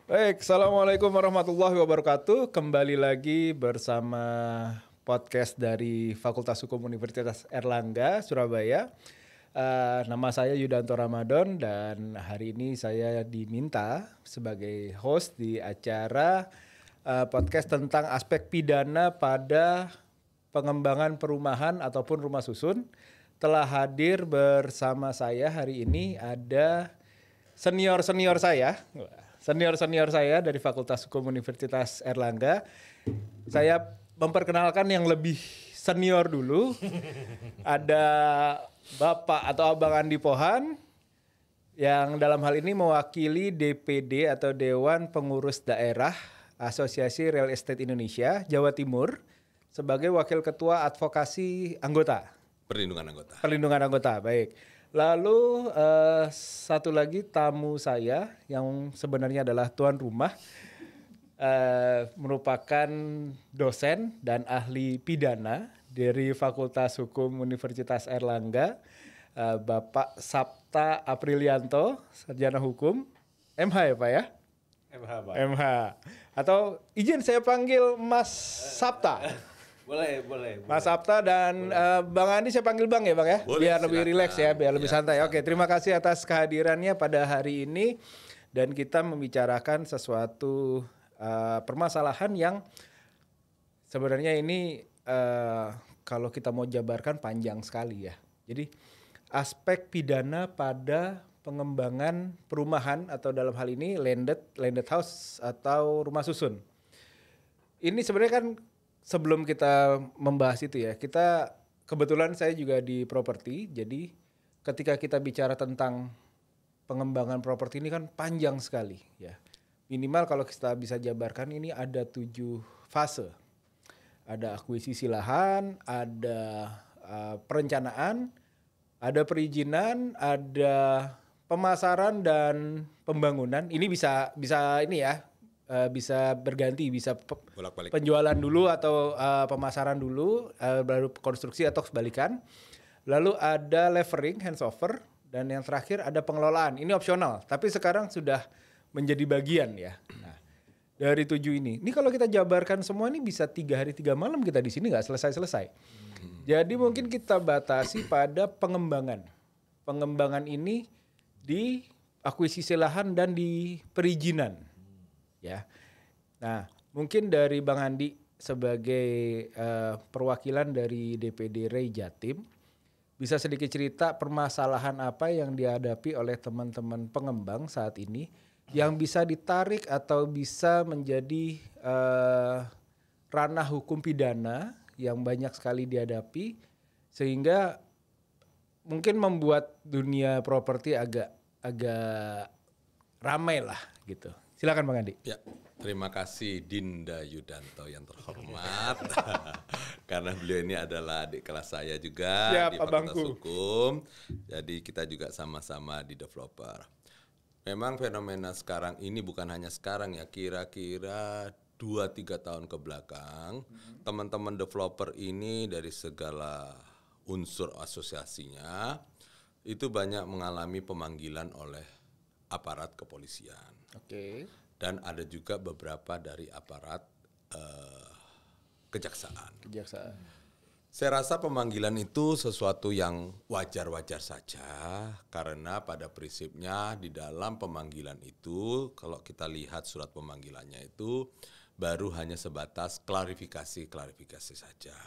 Baik, Assalamualaikum warahmatullahi wabarakatuh. Kembali lagi bersama podcast dari Fakultas Hukum Universitas Airlangga, Surabaya. Nama saya Yudanto Ramadan dan hari ini saya diminta sebagai host di acara podcast tentang aspek pidana pada pengembangan perumahan ataupun rumah susun. Telah hadir bersama saya hari ini ada senior-senior saya dari Fakultas Hukum Universitas Airlangga. Saya memperkenalkan yang lebih senior dulu. Ada Bapak atau Abang Andi Pohan yang dalam hal ini mewakili DPD atau Dewan Pengurus Daerah Asosiasi Real Estate Indonesia Jawa Timur sebagai Wakil Ketua Advokasi Anggota. Perlindungan anggota, baik. Lalu satu lagi tamu saya yang sebenarnya adalah tuan rumah, merupakan dosen dan ahli pidana dari Fakultas Hukum Universitas Airlangga, Bapak Sapta Aprilianto, sarjana hukum, MH ya Pak ya? MH Pak. MH. Atau izin saya panggil Mas Sapta. Boleh. Mas Sapta dan Bang Andi saya panggil Bang ya Bang ya? Boleh, biar lebih rileks ya, biar lebih santai. santai. Oke, terima kasih atas kehadirannya pada hari ini. Dan kita membicarakan sesuatu permasalahan yang sebenarnya ini kalau kita mau jabarkan panjang sekali ya. Jadi aspek pidana pada pengembangan perumahan atau dalam hal ini landed house atau rumah susun. Ini sebenarnya kan sebelum kita membahas itu ya, kita kebetulan saya juga di properti, jadi ketika kita bicara tentang pengembangan properti ini kan panjang sekali ya. Minimal kalau kita bisa jabarkan ini ada 7 fase. Ada akuisisi lahan, ada perencanaan, ada perizinan, ada pemasaran dan pembangunan. Ini bisa ini ya. Bisa berganti, bisa Bolak-balik. penjualan dulu atau pemasaran dulu, baru konstruksi atau kebalikan. Lalu ada levering, handover, dan yang terakhir ada pengelolaan. Ini opsional, tapi sekarang sudah menjadi bagian ya. Nah, dari 7 ini kalau kita jabarkan semua ini bisa 3 hari 3 malam kita di sini nggak selesai-selesai. Jadi mungkin kita batasi pada pengembangan. Pengembangan ini di akuisisi lahan dan di perizinan. Ya, nah mungkin dari Bang Andi sebagai perwakilan dari DPD Rey Jatim bisa sedikit cerita permasalahan apa yang dihadapi oleh teman-teman pengembang saat ini yang bisa ditarik atau bisa menjadi ranah hukum pidana yang banyak sekali dihadapi sehingga mungkin membuat dunia properti agak ramai lah gitu. Silakan Bang Andi. Ya, terima kasih Dinda Yudanto yang terhormat. Karena beliau ini adalah adik kelas saya juga Siap, di Fakultas abangku. Hukum. Jadi kita juga sama-sama di developer. Memang fenomena sekarang ini bukan hanya sekarang ya, kira-kira 2-3 tahun ke belakang, teman-teman developer ini dari segala unsur asosiasinya itu banyak mengalami pemanggilan oleh aparat kepolisian. Oke. Dan ada juga beberapa dari aparat kejaksaan. Saya rasa pemanggilan itu sesuatu yang wajar-wajar saja karena pada prinsipnya di dalam pemanggilan itu kalau kita lihat surat pemanggilannya itu baru hanya sebatas klarifikasi saja.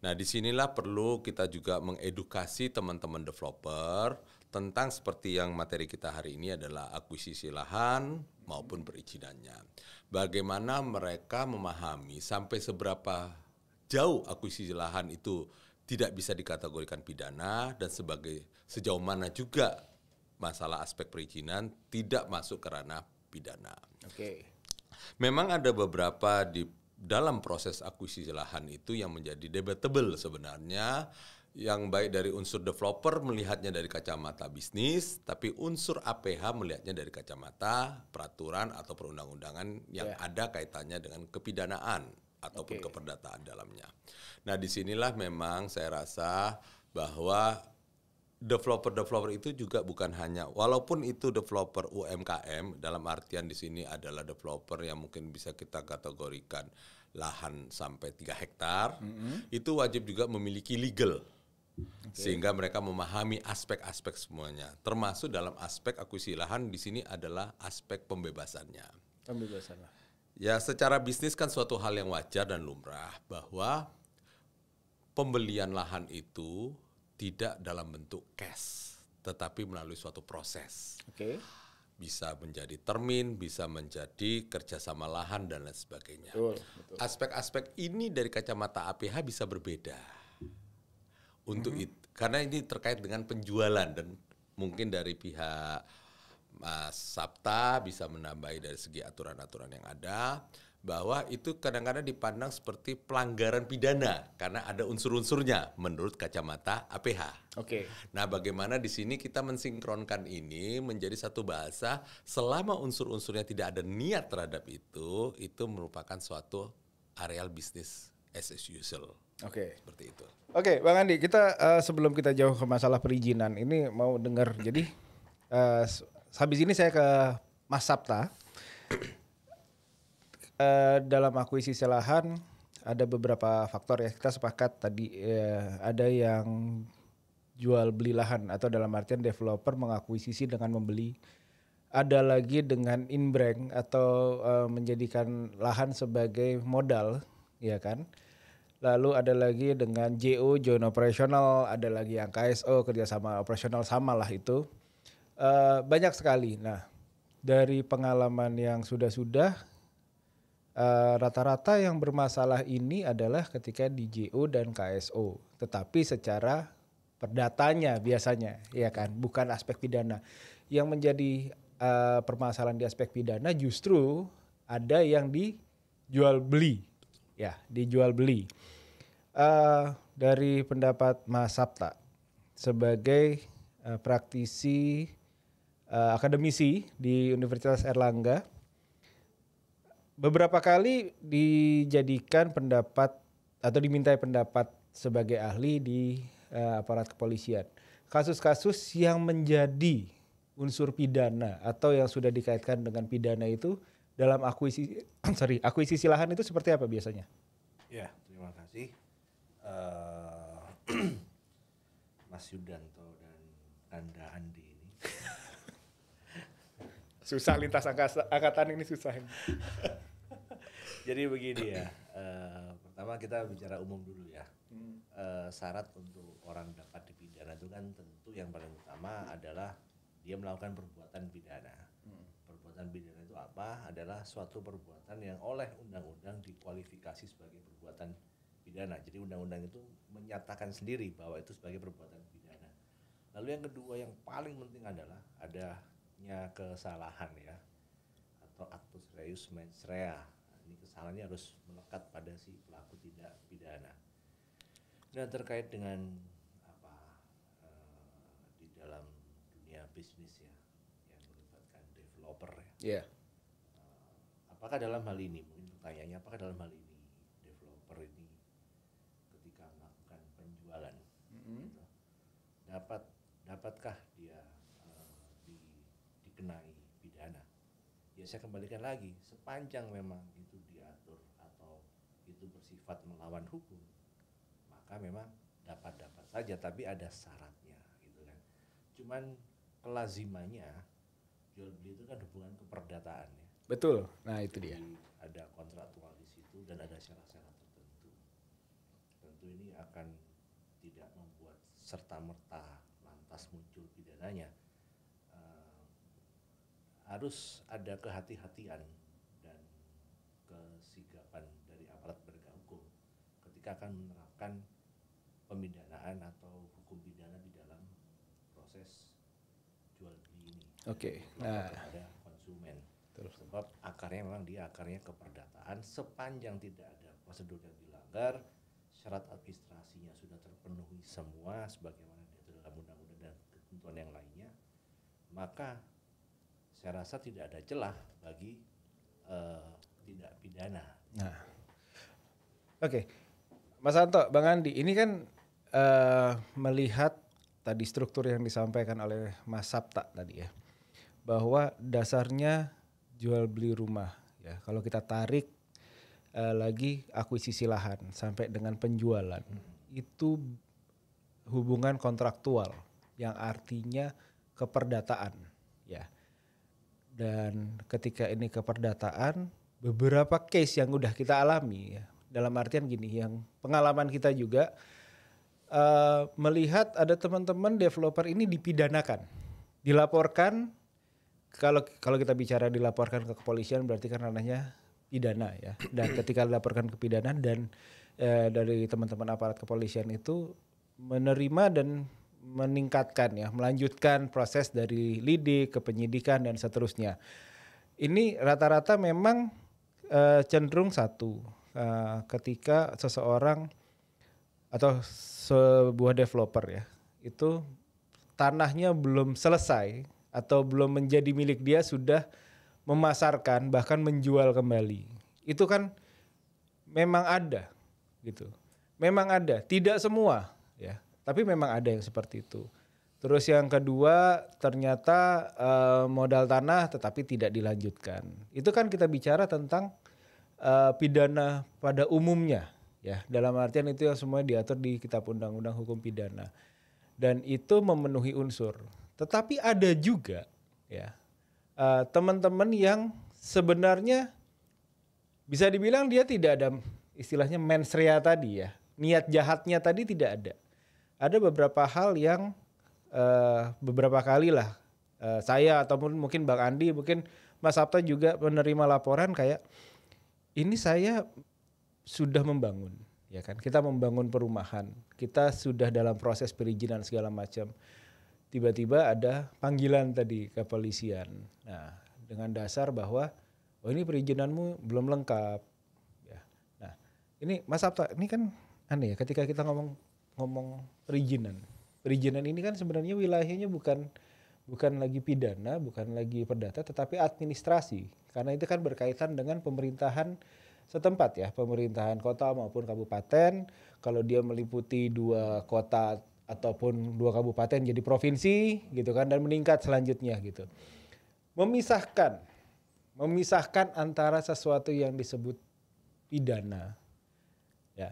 Nah, disinilah perlu kita juga mengedukasi teman-teman developer tentang seperti yang materi kita hari ini adalah akuisisi lahan maupun perizinannya. Bagaimana mereka memahami sampai seberapa jauh akuisisi lahan itu tidak bisa dikategorikan pidana dan sejauh mana juga masalah aspek perizinan tidak masuk ke ranah pidana. Oke. Memang ada beberapa di dalam proses akuisisi lahan itu yang menjadi debatable sebenarnya, yang baik dari unsur developer melihatnya dari kacamata bisnis, tapi unsur APH melihatnya dari kacamata peraturan atau perundang-undangan yang ada kaitannya dengan kepidanaan ataupun keperdataan dalamnya. Nah, disinilah memang saya rasa bahwa developer itu juga bukan hanya, walaupun itu developer UMKM, dalam artian di sini adalah developer yang mungkin bisa kita kategorikan lahan sampai 3 hektar, itu wajib juga memiliki legal. Sehingga mereka memahami aspek-aspek semuanya. Termasuk dalam aspek akuisisi lahan di sini adalah aspek pembebasannya. Pembebasan lah. Ya, secara bisnis kan suatu hal yang wajar dan lumrah bahwa pembelian lahan itu tidak dalam bentuk cash, tetapi melalui suatu proses. Oke. Bisa menjadi termin, bisa menjadi kerjasama lahan dan lain sebagainya. Betul. Aspek-aspek ini dari kacamata APH bisa berbeda. Untuk itu, karena ini terkait dengan penjualan dan mungkin dari pihak Mas Sapta bisa menambahi dari segi aturan-aturan yang ada, bahwa itu kadang-kadang dipandang seperti pelanggaran pidana karena ada unsur-unsurnya menurut kacamata APH. Oke. Nah, bagaimana di sini kita mensinkronkan ini menjadi satu bahasa, selama unsur-unsurnya tidak ada niat terhadap itu merupakan suatu areal bisnis as usual. Oke. Seperti itu. Oke, Bang Andi, kita sebelum kita jauh ke masalah perizinan, ini mau dengar. Jadi habis ini saya ke Mas Sapta. Dalam akuisisi lahan ada beberapa faktor ya. Kita sepakat tadi ada yang jual beli lahan atau dalam artian developer mengakuisisi dengan membeli. Ada lagi dengan in-bank atau menjadikan lahan sebagai modal, ya kan? Lalu ada lagi dengan JO, joint operational, ada lagi yang KSO, kerjasama operasional, sama lah itu. Banyak sekali. Nah, dari pengalaman yang sudah-sudah, rata-rata yang bermasalah ini adalah ketika di JO dan KSO, tetapi secara perdatanya biasanya, ya kan, bukan aspek pidana. Yang menjadi permasalahan di aspek pidana justru ada yang dijual beli, ya, dijual beli. Dari pendapat Mas Sapta sebagai praktisi akademisi di Universitas Erlangga, beberapa kali dijadikan pendapat atau dimintai pendapat sebagai ahli di aparat kepolisian. Kasus-kasus yang menjadi unsur pidana atau yang sudah dikaitkan dengan pidana itu dalam akuisisi lahan itu seperti apa biasanya? Ya, terima kasih Mas Yudanto dan Anda Andi ini. Susah lintas angkatan ini susah. Jadi begini ya, pertama kita bicara umum dulu ya. Syarat untuk orang dapat dipidana itu kan tentu yang paling utama adalah dia melakukan perbuatan pidana. Perbuatan pidana itu apa? Adalah suatu perbuatan yang oleh undang-undang dikualifikasi sebagai perbuatan pidana. Jadi undang-undang itu menyatakan sendiri bahwa itu sebagai perbuatan pidana. Lalu yang kedua yang paling penting adalah adanya kesalahan ya, atau actus reus mens rea. Ini kesalahannya harus melekat pada si pelaku tindak pidana. Nah, terkait dengan di dalam dunia bisnis ya yang melibatkan developer ya. Yeah. Apakah dalam hal ini, mungkin pertanyaannya, apakah dalam hal ini developer ini ketika melakukan penjualan gitu, dapatkah dia dikenai pidana? Ya saya kembalikan lagi, sepanjang memang itu diatur atau itu bersifat melawan hukum, maka memang dapat saja, tapi ada syaratnya gitu kan. Cuman kelazimannya jual beli itu kan hubungan keperdataan ya. Betul. Nah, itu dia. Jadi ada kontraktual di situ dan ada syarat-syarat tertentu. Tentu ini akan tidak membuat serta-merta lantas muncul pidananya. Harus ada kehati-hatian dan kesigapan dari aparat penegak hukum ketika akan menerapkan pemidanaan atau hukum pidana di dalam proses jual beli ini. Oke. Nah, kepada konsumen. terus. Sebab akarnya memang dia akarnya keperdataan, sepanjang tidak ada prosedur yang dilanggar, syarat administrasinya sudah terpenuhi semua sebagaimana diatur dalam undang-undang dan ketentuan yang lainnya, maka saya rasa tidak ada celah bagi tindak pidana. Nah, oke. Mas Anto, Bang Andi, ini kan melihat tadi struktur yang disampaikan oleh Mas Sapta tadi ya, bahwa dasarnya jual beli rumah ya. Kalau kita tarik lagi akuisisi lahan sampai dengan penjualan itu hubungan kontraktual yang artinya keperdataan ya. Dan ketika ini keperdataan, beberapa case yang udah kita alami ya, dalam artian gini, yang pengalaman kita juga melihat ada teman-teman developer ini dipidanakan, dilaporkan. Kalau kita bicara dilaporkan ke kepolisian berarti kan ranahnya pidana ya. Dan ketika dilaporkan ke pidana dan dari teman-teman aparat kepolisian itu menerima dan meningkatkan ya, melanjutkan proses dari lidik ke penyidikan dan seterusnya. Ini rata-rata memang cenderung satu, ketika seseorang atau sebuah developer ya, itu tanahnya belum selesai atau belum menjadi milik dia sudah memasarkan bahkan menjual kembali. Itu kan memang ada gitu. Memang ada, tidak semua ya. Tapi memang ada yang seperti itu. Terus yang kedua ternyata modal tanah tetapi tidak dilanjutkan. Itu kan kita bicara tentang pidana pada umumnya ya. Dalam artian itu yang semua diatur di Kitab Undang-Undang Hukum Pidana. Dan itu memenuhi unsur. Tetapi ada juga ya teman-teman yang sebenarnya bisa dibilang dia tidak ada istilahnya mens rea tadi ya. Niat jahatnya tadi tidak ada. Ada beberapa hal yang beberapa kali lah saya ataupun mungkin Bang Andi, mungkin Mas Sapta juga menerima laporan kayak ini saya sudah membangun, ya kan? Kita membangun perumahan, kita sudah dalam proses perizinan segala macam. Tiba-tiba ada panggilan tadi ke kepolisian. Nah, dengan dasar bahwa oh ini perizinanmu belum lengkap. Ya. Nah, ini Mas Sapta, ini kan aneh ya ketika kita ngomong perizinan. Perizinan ini kan sebenarnya wilayahnya bukan lagi pidana, bukan lagi perdata, tetapi administrasi. Karena itu kan berkaitan dengan pemerintahan setempat ya, pemerintahan kota maupun kabupaten. Kalau dia meliputi 2 kota ataupun 2 kabupaten jadi provinsi gitu kan, dan meningkat selanjutnya gitu. Memisahkan antara sesuatu yang disebut pidana ya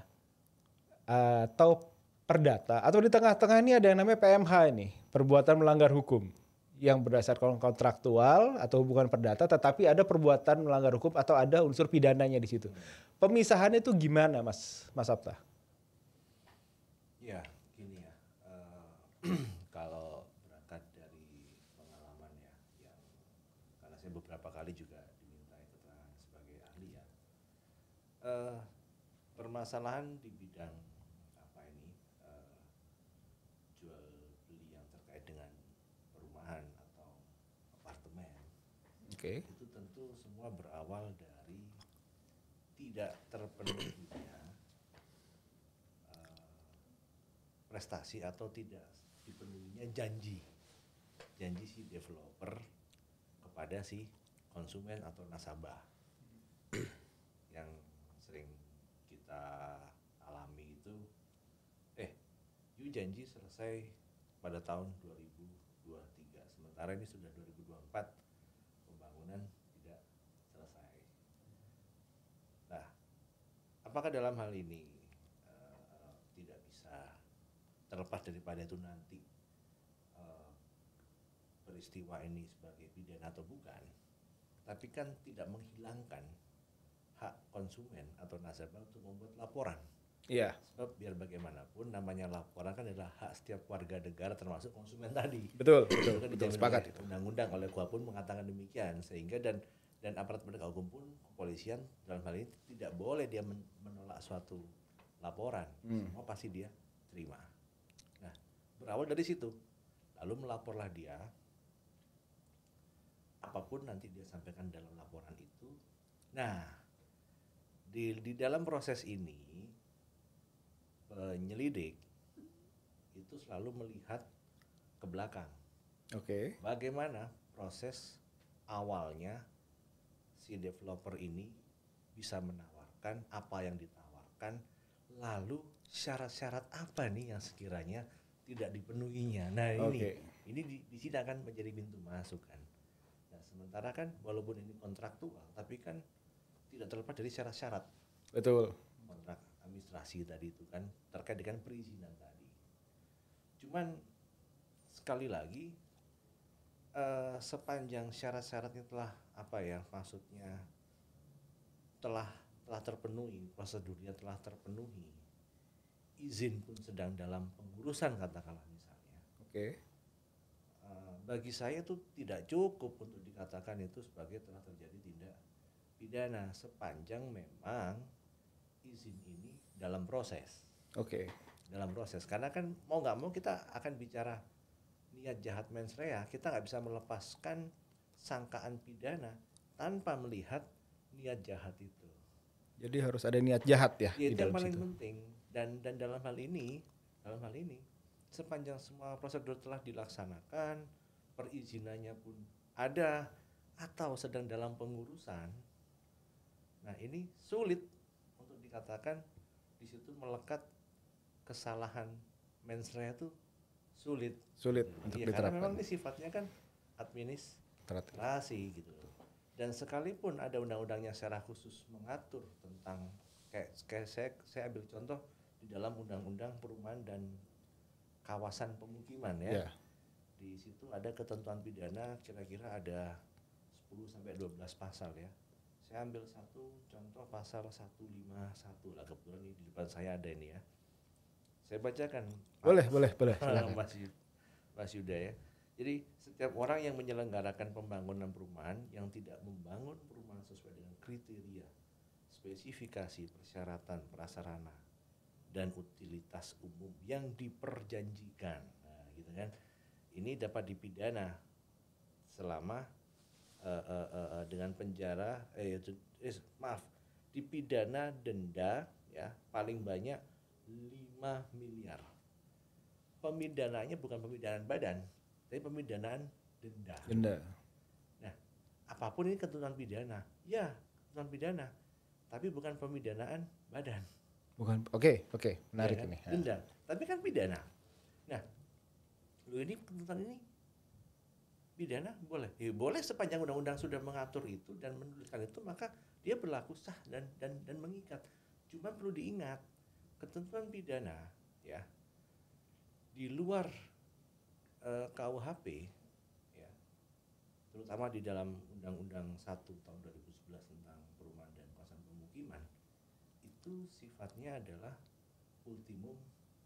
atau perdata, atau di tengah-tengah ini ada yang namanya PMH ini, perbuatan melanggar hukum yang berdasarkan kontraktual atau hubungan perdata, tetapi ada perbuatan melanggar hukum atau ada unsur pidananya di situ. Pemisahannya itu gimana, Mas Sapta? Ya, gini ya. Kalau berangkat dari pengalaman ya, yang karena saya beberapa kali juga diminta keterangan sebagai ahli ya. Permasalahan di bidang jual beli yang terkait dengan perumahan atau apartemen, itu tentu semua berawal dari tidak terpenuhinya prestasi atau tidak dipenuhinya janji si developer kepada si konsumen atau nasabah. Yang sering kita alami itu you janji selesai pada tahun 2023, sementara ini sudah 2024, pembangunan tidak selesai. Nah, apakah dalam hal ini tidak bisa terlepas daripada itu nanti peristiwa ini sebagai pidana atau bukan, tapi kan tidak menghilangkan hak konsumen atau nasabah untuk membuat laporan. Iya. Sebab biar bagaimanapun namanya laporan kan adalah hak setiap warga negara termasuk konsumen tadi. Betul. Kan Sepakat. Undang-undang oleh KUHP pun mengatakan demikian, sehingga dan aparat penegak hukum pun, kepolisian dalam hal ini tidak boleh dia menolak suatu laporan. Semua pasti dia terima. Nah, berawal dari situ, lalu melaporlah dia. Apapun nanti dia sampaikan dalam laporan itu. Nah, di dalam proses ini penyelidik itu selalu melihat ke belakang. Bagaimana proses awalnya si developer ini bisa menawarkan apa yang ditawarkan, lalu syarat-syarat apa nih yang sekiranya tidak dipenuhinya. Nah Oke. ini di sini akan menjadi pintu masuk kan. Nah sementara kan walaupun ini kontraktual, tapi kan tidak terlepas dari syarat-syarat Betul. kontrak administrasi tadi itu kan terkait dengan perizinan tadi. Cuman sekali lagi sepanjang syarat-syaratnya telah maksudnya telah terpenuhi, prosedurnya telah terpenuhi, izin pun sedang dalam pengurusan katakanlah misalnya. Oke. Bagi saya itu tidak cukup untuk dikatakan itu sebagai telah terjadi tindak pidana sepanjang memang izin ini dalam proses. Oke. Dalam proses, karena kan mau nggak mau kita akan bicara niat jahat mens rea, kita nggak bisa melepaskan sangkaan pidana tanpa melihat niat jahat itu. Jadi harus ada niat jahat ya Itu di yang dalam paling situ. penting dan dalam hal ini sepanjang semua prosedur telah dilaksanakan, perizinannya pun ada atau sedang dalam pengurusan. Nah, ini sulit untuk dikatakan di situ melekat kesalahan mens rea itu sulit Untuk iya, karena memang diterapkan. ini sifatnya kan administrasi gitu. Dan sekalipun ada undang-undangnya secara khusus mengatur tentang kayak saya ambil contoh di dalam undang-undang perumahan dan kawasan pemukiman ya. Yeah. Di situ ada ketentuan pidana kira-kira ada 10 sampai 12 pasal ya. Saya ambil satu contoh pasal 151 lah, kebetulan ini di depan saya ada ini ya. Saya bacakan. Boleh. Silakan. Mas Yuda ya. Jadi setiap orang yang menyelenggarakan pembangunan perumahan yang tidak membangun perumahan sesuai dengan kriteria, spesifikasi, persyaratan, prasarana, dan utilitas umum yang diperjanjikan, nah, gitu kan, ini dapat dipidana selama dengan penjara, dipidana denda ya paling banyak 5 miliar. Pemidananya bukan pemidanaan badan, tapi pemidanaan denda. Nah, apapun ini ketentuan pidana, ya ketentuan pidana, tapi bukan pemidanaan badan. Bukan. Oke, menarik Ya kan? ini. Denda, tapi kan pidana. Nah, ini ketentuan ini pidana boleh, boleh sepanjang undang-undang sudah mengatur itu dan menuliskan itu, maka dia berlaku sah dan mengikat. Cuma perlu diingat ketentuan pidana ya di luar KUHP ya, terutama di dalam Undang-Undang 1 tahun 2011 tentang perumahan dan kawasan pemukiman, itu sifatnya adalah ultimum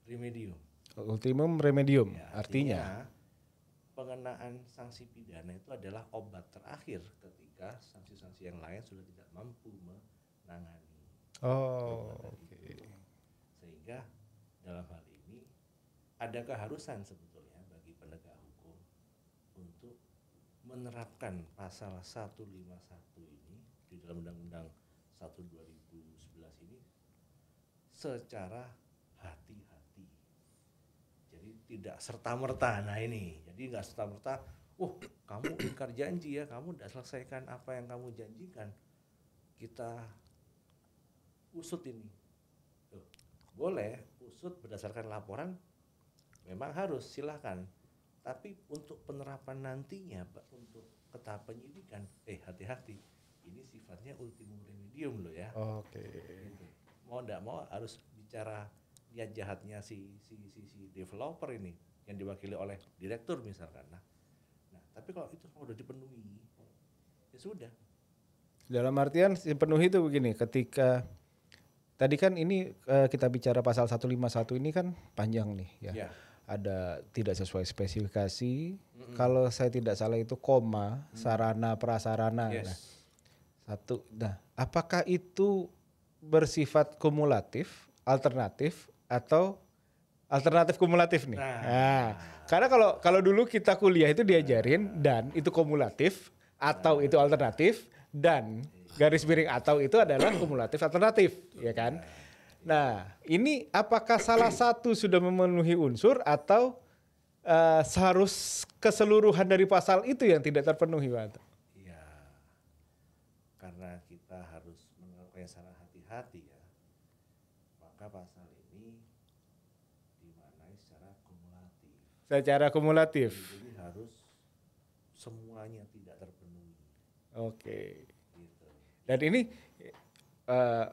remedium. Ultimum remedium, Ya, artinya pengenaan sanksi pidana itu adalah obat terakhir ketika sanksi-sanksi yang lain sudah tidak mampu menangani. oke. Sehingga dalam hal ini ada keharusan sebetulnya bagi penegak hukum untuk menerapkan pasal 151 ini di dalam Undang-Undang 1 2011 ini secara hati-hati. Jadi tidak serta-merta. Nah ini, jadi nggak serta-merta, kamu ingkar janji ya, kamu tidak selesaikan apa yang kamu janjikan, kita usut ini. Tuh, boleh usut berdasarkan laporan, memang harus, silahkan. Tapi untuk penerapan nantinya, untuk ke tahap penyidikan, hati-hati. Ini sifatnya ultimum remedium loh ya. Oke. Gitu. Mau enggak mau harus bicara niat jahatnya si developer ini yang diwakili oleh direktur misalkan. Nah, tapi kalau itu sudah dipenuhi, ya sudah. Dalam artian penuhi itu begini, ketika tadi kan ini kita bicara pasal 151 ini kan panjang nih ya. Ya. Ada tidak sesuai spesifikasi. Kalau saya tidak salah itu koma, sarana, prasarana. Yes. Nah, satu. Nah, apakah itu bersifat kumulatif, alternatif atau alternatif kumulatif nih? Nah, karena kalau dulu kita kuliah itu diajarin dan itu kumulatif atau itu alternatif dan garis miring atau itu adalah kumulatif alternatif, ya kan? Nah, ini apakah salah satu sudah memenuhi unsur atau seharus keseluruhan dari pasal itu yang tidak terpenuhi, Pak? Iya, karena kita harus melakukan secara hati-hati ya, maka pasal ini dimaknai secara kumulatif. Secara kumulatif. Jadi harus semuanya tidak terpenuhi. Oke. Gitu. Dan ini eh,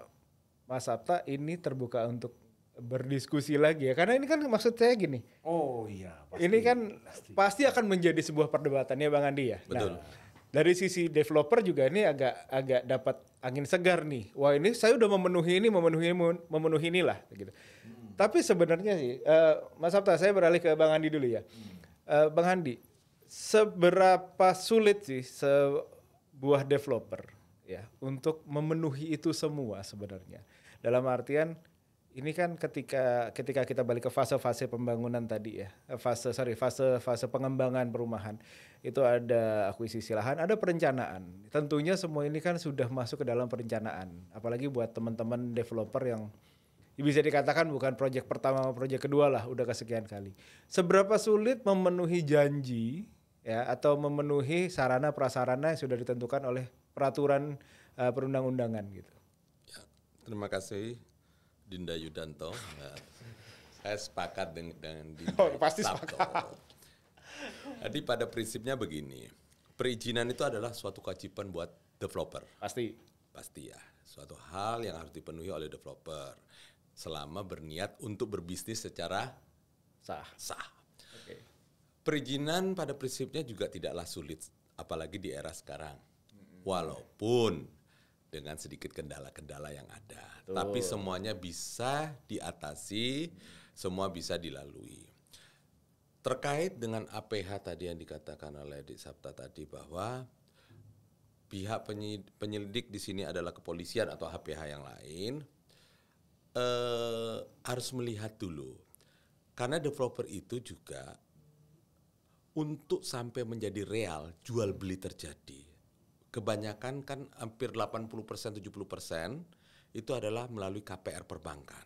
Mas Sabta ini terbuka untuk berdiskusi lagi ya. Karena ini kan maksud saya gini. Oh iya. Ini kan pasti akan menjadi sebuah perdebatan ya Bang Andi ya. Betul. Nah, dari sisi developer juga ini agak dapat angin segar nih. Wah ini saya udah memenuhi inilah gitu. Tapi sebenarnya sih, Mas Sabta saya beralih ke Bang Andi dulu ya. Bang Andi, seberapa sulit sih sebuah developer ya untuk memenuhi itu semua sebenarnya? Dalam artian ini kan ketika kita balik ke fase-fase pembangunan tadi ya, fase pengembangan perumahan, itu ada akuisisi lahan, ada perencanaan. Tentunya semua ini kan sudah masuk ke dalam perencanaan, apalagi buat teman-teman developer yang bisa dikatakan bukan proyek pertama, proyek kedua lah, udah kesekian kali. Seberapa sulit memenuhi janji ya atau memenuhi sarana prasarana yang sudah ditentukan oleh peraturan perundang-undangan gitu? Ya, terima kasih. Dinda Yudanto, nah, saya sepakat dengan Dinda. Pasti sepakat. Jadi pada prinsipnya begini, perizinan itu adalah suatu kewajiban buat developer. Pasti ya, suatu hal yang harus dipenuhi oleh developer selama berniat untuk berbisnis secara sah. Okay. Perizinan pada prinsipnya juga tidaklah sulit, apalagi di era sekarang. Walaupun dengan sedikit kendala-kendala yang ada. Betul. Tapi semuanya bisa diatasi, semua bisa dilalui. Terkait dengan APH tadi yang dikatakan oleh Dik Sabta tadi bahwa pihak penyelidik di sini adalah kepolisian atau HPH yang lain, harus melihat dulu. Karena developer itu juga untuk sampai menjadi real, jual beli terjadi. Kebanyakan kan hampir 80%, 70% itu adalah melalui KPR perbankan.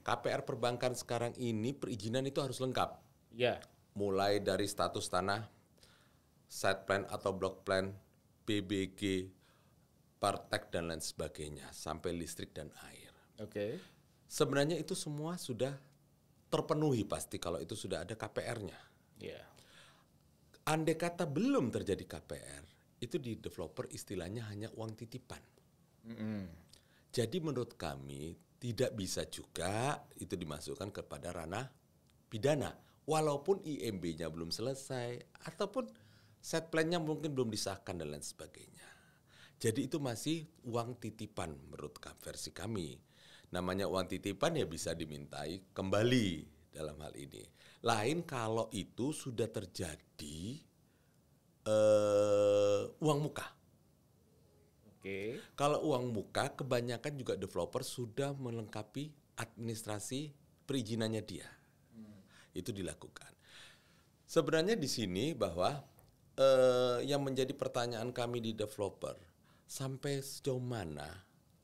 KPR perbankan sekarang ini perizinan itu harus lengkap. Yeah. Mulai dari status tanah, site plan atau block plan, PBG, partek dan lain sebagainya, sampai listrik dan air. Oke. Sebenarnya itu semua sudah terpenuhi pasti kalau itu sudah ada KPR-nya. Yeah. Andai kata belum terjadi KPR, itu di developer istilahnya hanya uang titipan. Jadi menurut kami tidak bisa juga itu dimasukkan kepada ranah pidana. Walaupun IMB-nya belum selesai ataupun set plan-nya mungkin belum disahkan dan lain sebagainya. Jadi itu masih uang titipan menurut versi kami. Namanya uang titipan ya bisa dimintai kembali dalam hal ini. Lain kalau itu sudah terjadi uang muka. Oke. Kalau uang muka kebanyakan juga developer sudah melengkapi administrasi perizinannya dia. Itu dilakukan. Sebenarnya di sini bahwa yang menjadi pertanyaan kami di developer, sampai sejauh mana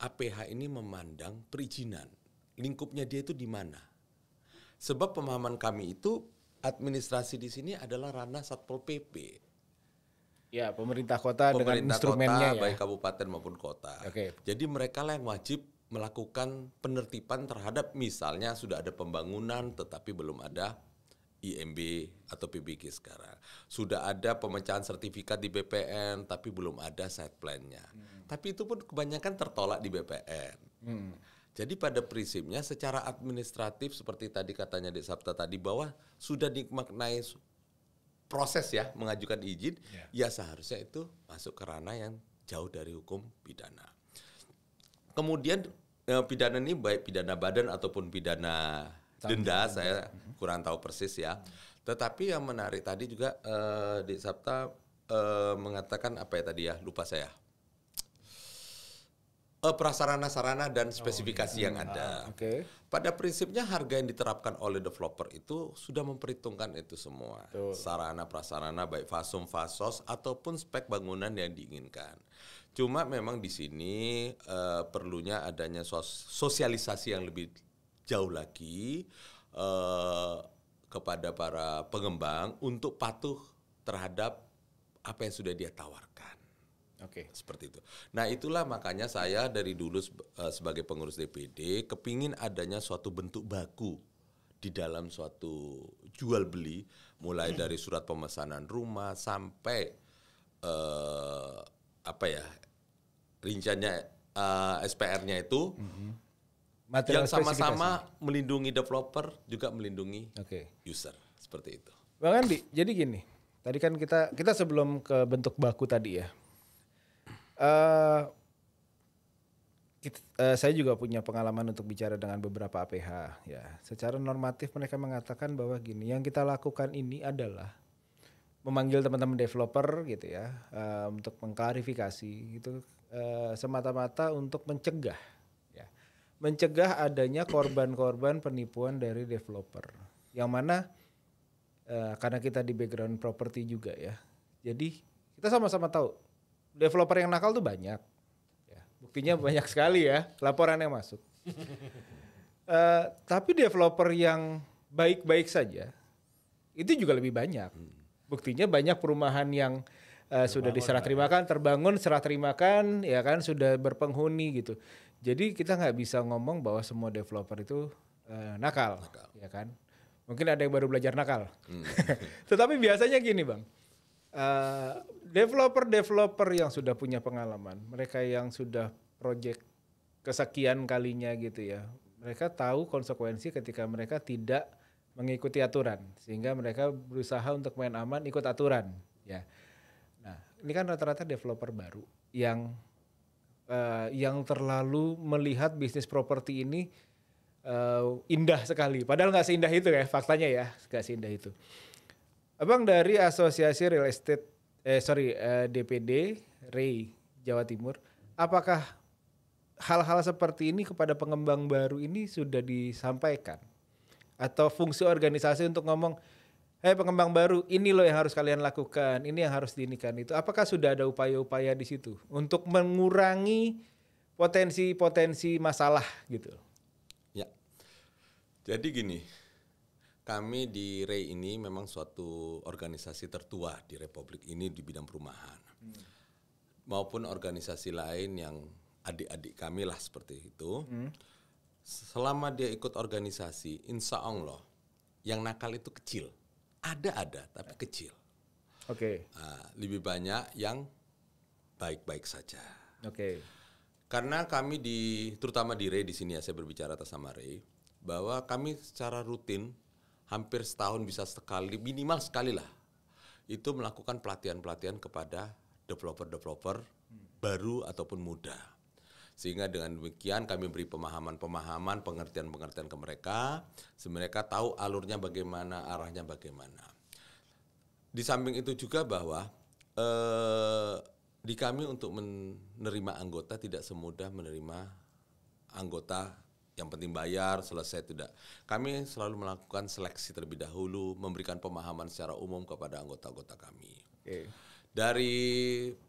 APH ini memandang perizinan, lingkupnya dia itu di mana? Sebab pemahaman kami itu administrasi di sini adalah ranah Satpol PP. Ya, pemerintah kota dengan instrumennya kota, ya. Baik kabupaten maupun kota. Okay. Jadi mereka lah yang wajib melakukan penertiban terhadap misalnya sudah ada pembangunan tetapi belum ada IMB atau PBG sekarang. Sudah ada pemecahan sertifikat di BPN tapi belum ada site plan-nya. Tapi itu pun kebanyakan tertolak di BPN. Jadi pada prinsipnya secara administratif seperti tadi katanya Dik Sabta tadi bahwa sudah dimaknai proses ya mengajukan izin, ya seharusnya itu masuk ke ranah yang jauh dari hukum pidana. Kemudian pidana ini baik pidana badan ataupun pidana denda, saya kurang tahu persis ya. Tetapi yang menarik tadi juga Dik Sabta mengatakan apa ya tadi ya, lupa saya. Prasarana-sarana dan spesifikasi yang ada. Okay. Pada prinsipnya harga yang diterapkan oleh developer itu sudah memperhitungkan itu semua. Sarana prasarana baik fasum, fasos ataupun spek bangunan yang diinginkan. Cuma memang di sini perlunya adanya sosialisasi yang lebih jauh lagi kepada para pengembang untuk patuh terhadap apa yang sudah dia tawarkan. Oke. Seperti itu. Nah itulah makanya saya dari dulu sebagai pengurus DPD kepingin adanya suatu bentuk baku di dalam suatu jual beli, mulai dari surat pemesanan rumah sampai rinciannya SPR-nya itu Material yang sama-sama melindungi developer juga melindungi user, seperti itu. Bang Andi, jadi gini, tadi kan kita sebelum ke bentuk baku tadi ya, saya juga punya pengalaman untuk bicara dengan beberapa APH ya. Secara normatif mereka mengatakan bahwa gini, yang kita lakukan ini adalah memanggil teman-teman developer gitu ya, untuk mengklarifikasi gitu, semata-mata untuk mencegah ya, mencegah adanya korban-korban penipuan dari developer. Yang mana karena kita di background properti juga ya, jadi kita sama-sama tahu developer yang nakal tuh banyak. Buktinya banyak sekali ya laporan yang masuk. Tapi developer yang baik-baik saja itu juga lebih banyak. Buktinya banyak perumahan yang sudah diserah terimakan, terbangun serah terimakan, ya kan, sudah berpenghuni gitu. Jadi kita nggak bisa ngomong bahwa semua developer itu nakal, ya kan. Mungkin ada yang baru belajar nakal. Tetapi biasanya gini Bang. Developer yang sudah punya pengalaman, mereka yang sudah project kesekian kalinya gitu ya, mereka tahu konsekuensi ketika mereka tidak mengikuti aturan, sehingga mereka berusaha untuk main aman ikut aturan ya. Nah ini kan rata-rata developer baru yang terlalu melihat bisnis properti ini indah sekali, padahal nggak seindah itu ya, faktanya ya nggak seindah itu. Abang dari Asosiasi Real Estate, DPD REI Jawa Timur, apakah hal-hal seperti ini kepada pengembang baru ini sudah disampaikan? Atau fungsi organisasi untuk ngomong, pengembang baru, ini loh yang harus kalian lakukan, ini yang harus diinikan itu. Apakah sudah ada upaya-upaya di situ untuk mengurangi potensi-potensi masalah gitu? Ya, jadi gini. Kami di REI ini memang suatu organisasi tertua di Republik ini di bidang perumahan. Maupun organisasi lain yang adik-adik kami lah seperti itu. Selama dia ikut organisasi, insya Allah yang nakal itu kecil. Ada tapi kecil. Lebih banyak yang baik-baik saja. Karena kami terutama di REI di sini ya, saya berbicara atas nama REI, bahwa kami secara rutin hampir setahun bisa sekali, minimal sekali lah, itu melakukan pelatihan-pelatihan kepada developer-developer baru ataupun muda. Sehingga dengan demikian kami beri pemahaman-pemahaman, pengertian-pengertian ke mereka, mereka tahu alurnya bagaimana, arahnya bagaimana. Di samping itu juga bahwa di kami untuk menerima anggota tidak semudah menerima anggota yang penting bayar, selesai tidak. Kami selalu melakukan seleksi terlebih dahulu, memberikan pemahaman secara umum kepada anggota-anggota kami. Dari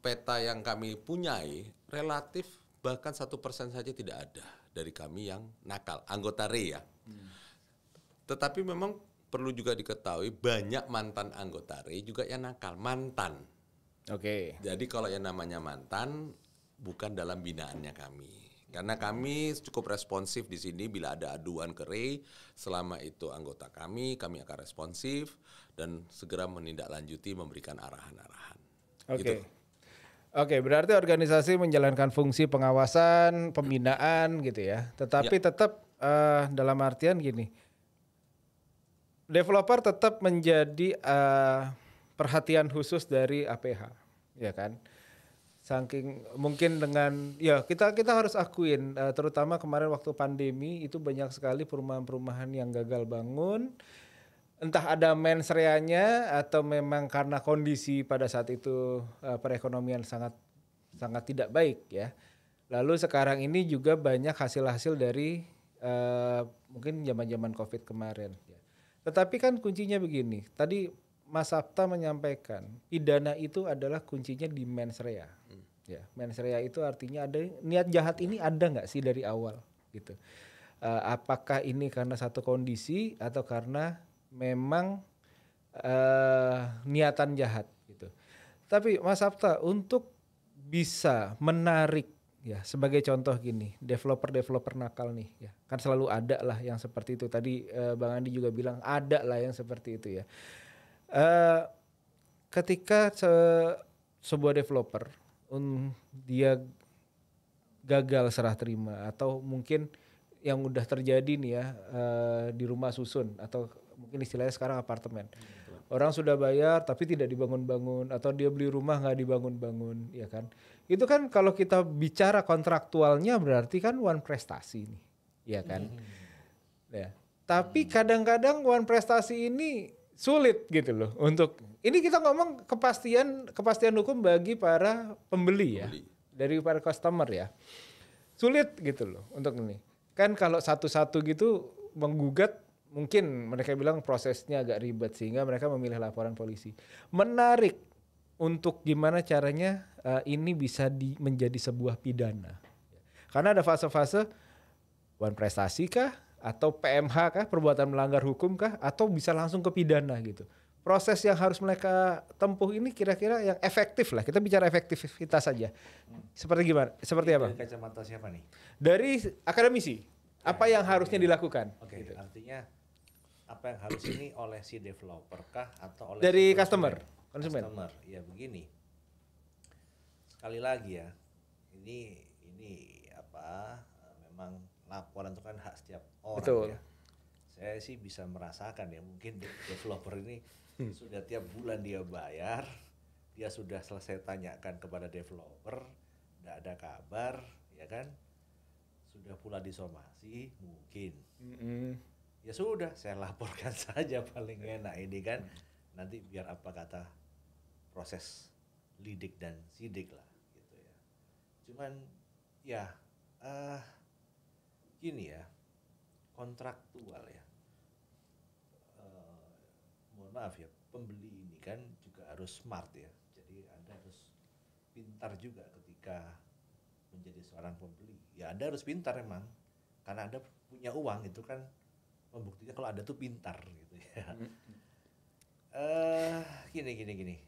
peta yang kami punyai, relatif bahkan 1% saja tidak ada dari kami yang nakal, anggota REI ya. Tetapi memang perlu juga diketahui banyak mantan anggota REI juga yang nakal, mantan. Jadi kalau yang namanya mantan bukan dalam binaannya kami. Karena kami cukup responsif di sini bila ada aduan ke REI, selama itu anggota kami akan responsif dan segera menindaklanjuti memberikan arahan-arahan. Berarti organisasi menjalankan fungsi pengawasan, pembinaan gitu ya. Tetapi tetap dalam artian gini, developer tetap menjadi perhatian khusus dari APH, ya kan? Saking mungkin dengan ya kita harus akuin, terutama kemarin waktu pandemi itu banyak sekali perumahan-perumahan yang gagal bangun, entah ada mens reanya atau memang karena kondisi pada saat itu perekonomian sangat tidak baik ya. Lalu sekarang ini juga banyak hasil-hasil dari mungkin zaman-zaman COVID kemarin. Tetapi kan kuncinya begini, tadi Mas Sabta menyampaikan pidana itu adalah kuncinya di mens rea. Ya, mens rea itu artinya ada niat jahat ini ada nggak sih dari awal gitu. Apakah ini karena satu kondisi atau karena memang niatan jahat gitu. Tapi Mas Sabta untuk bisa menarik ya sebagai contoh gini, developer nakal nih ya. Kan selalu ada lah yang seperti itu. Tadi Bang Andi juga bilang ada lah yang seperti itu ya. Eh, Ketika sebuah developer dia gagal serah terima atau mungkin yang udah terjadi nih ya di rumah susun atau mungkin istilahnya sekarang apartemen. Orang sudah bayar tapi tidak dibangun-bangun atau dia beli rumah nggak dibangun-bangun, ya kan? Itu kan kalau kita bicara kontraktualnya berarti kan one prestasi nih, ya kan? Ya. Tapi kadang-kadang one prestasi ini sulit gitu loh untuk ini kita ngomong kepastian hukum bagi para pembeli ya, dari para customer ya. Sulit gitu loh untuk ini. Kan kalau satu-satu gitu menggugat mungkin mereka bilang prosesnya agak ribet sehingga mereka memilih laporan polisi. Menarik untuk gimana caranya ini bisa menjadi sebuah pidana. Karena ada fase-fase one prestasi kah atau PMH kah, perbuatan melanggar hukum kah, atau bisa langsung ke pidana gitu. Proses yang harus mereka tempuh ini kira-kira yang efektif lah. Kita bicara efektivitas saja. Seperti gimana? Seperti apa? Dari kacamata siapa nih? Dari akademisi. Apa yang harusnya dilakukan? Oke, Gitu. artinya apa yang harus ini oleh si developer kah atau oleh Dari si konsumen. Customer. Ya begini. Sekali lagi ya. Ini apa? Memang laporan itu kan hak setiap orang. Betul. Ya. Saya sih bisa merasakan ya, mungkin developer ini sudah tiap bulan dia bayar, dia sudah selesai tanyakan kepada developer, tidak ada kabar, ya kan? Sudah pula disomasi, mungkin. Ya sudah, saya laporkan saja paling enak ini kan. Nanti biar apa kata proses lidik dan sidik lah, gitu ya. Cuman ya gini ya, kontraktual ya. Mohon maaf ya, pembeli ini kan juga harus smart ya. Jadi Anda harus pintar juga ketika menjadi seorang pembeli. Ya Anda harus pintar emang, karena Anda punya uang itu kan membuktikan kalau Anda tuh pintar gitu ya. Gini.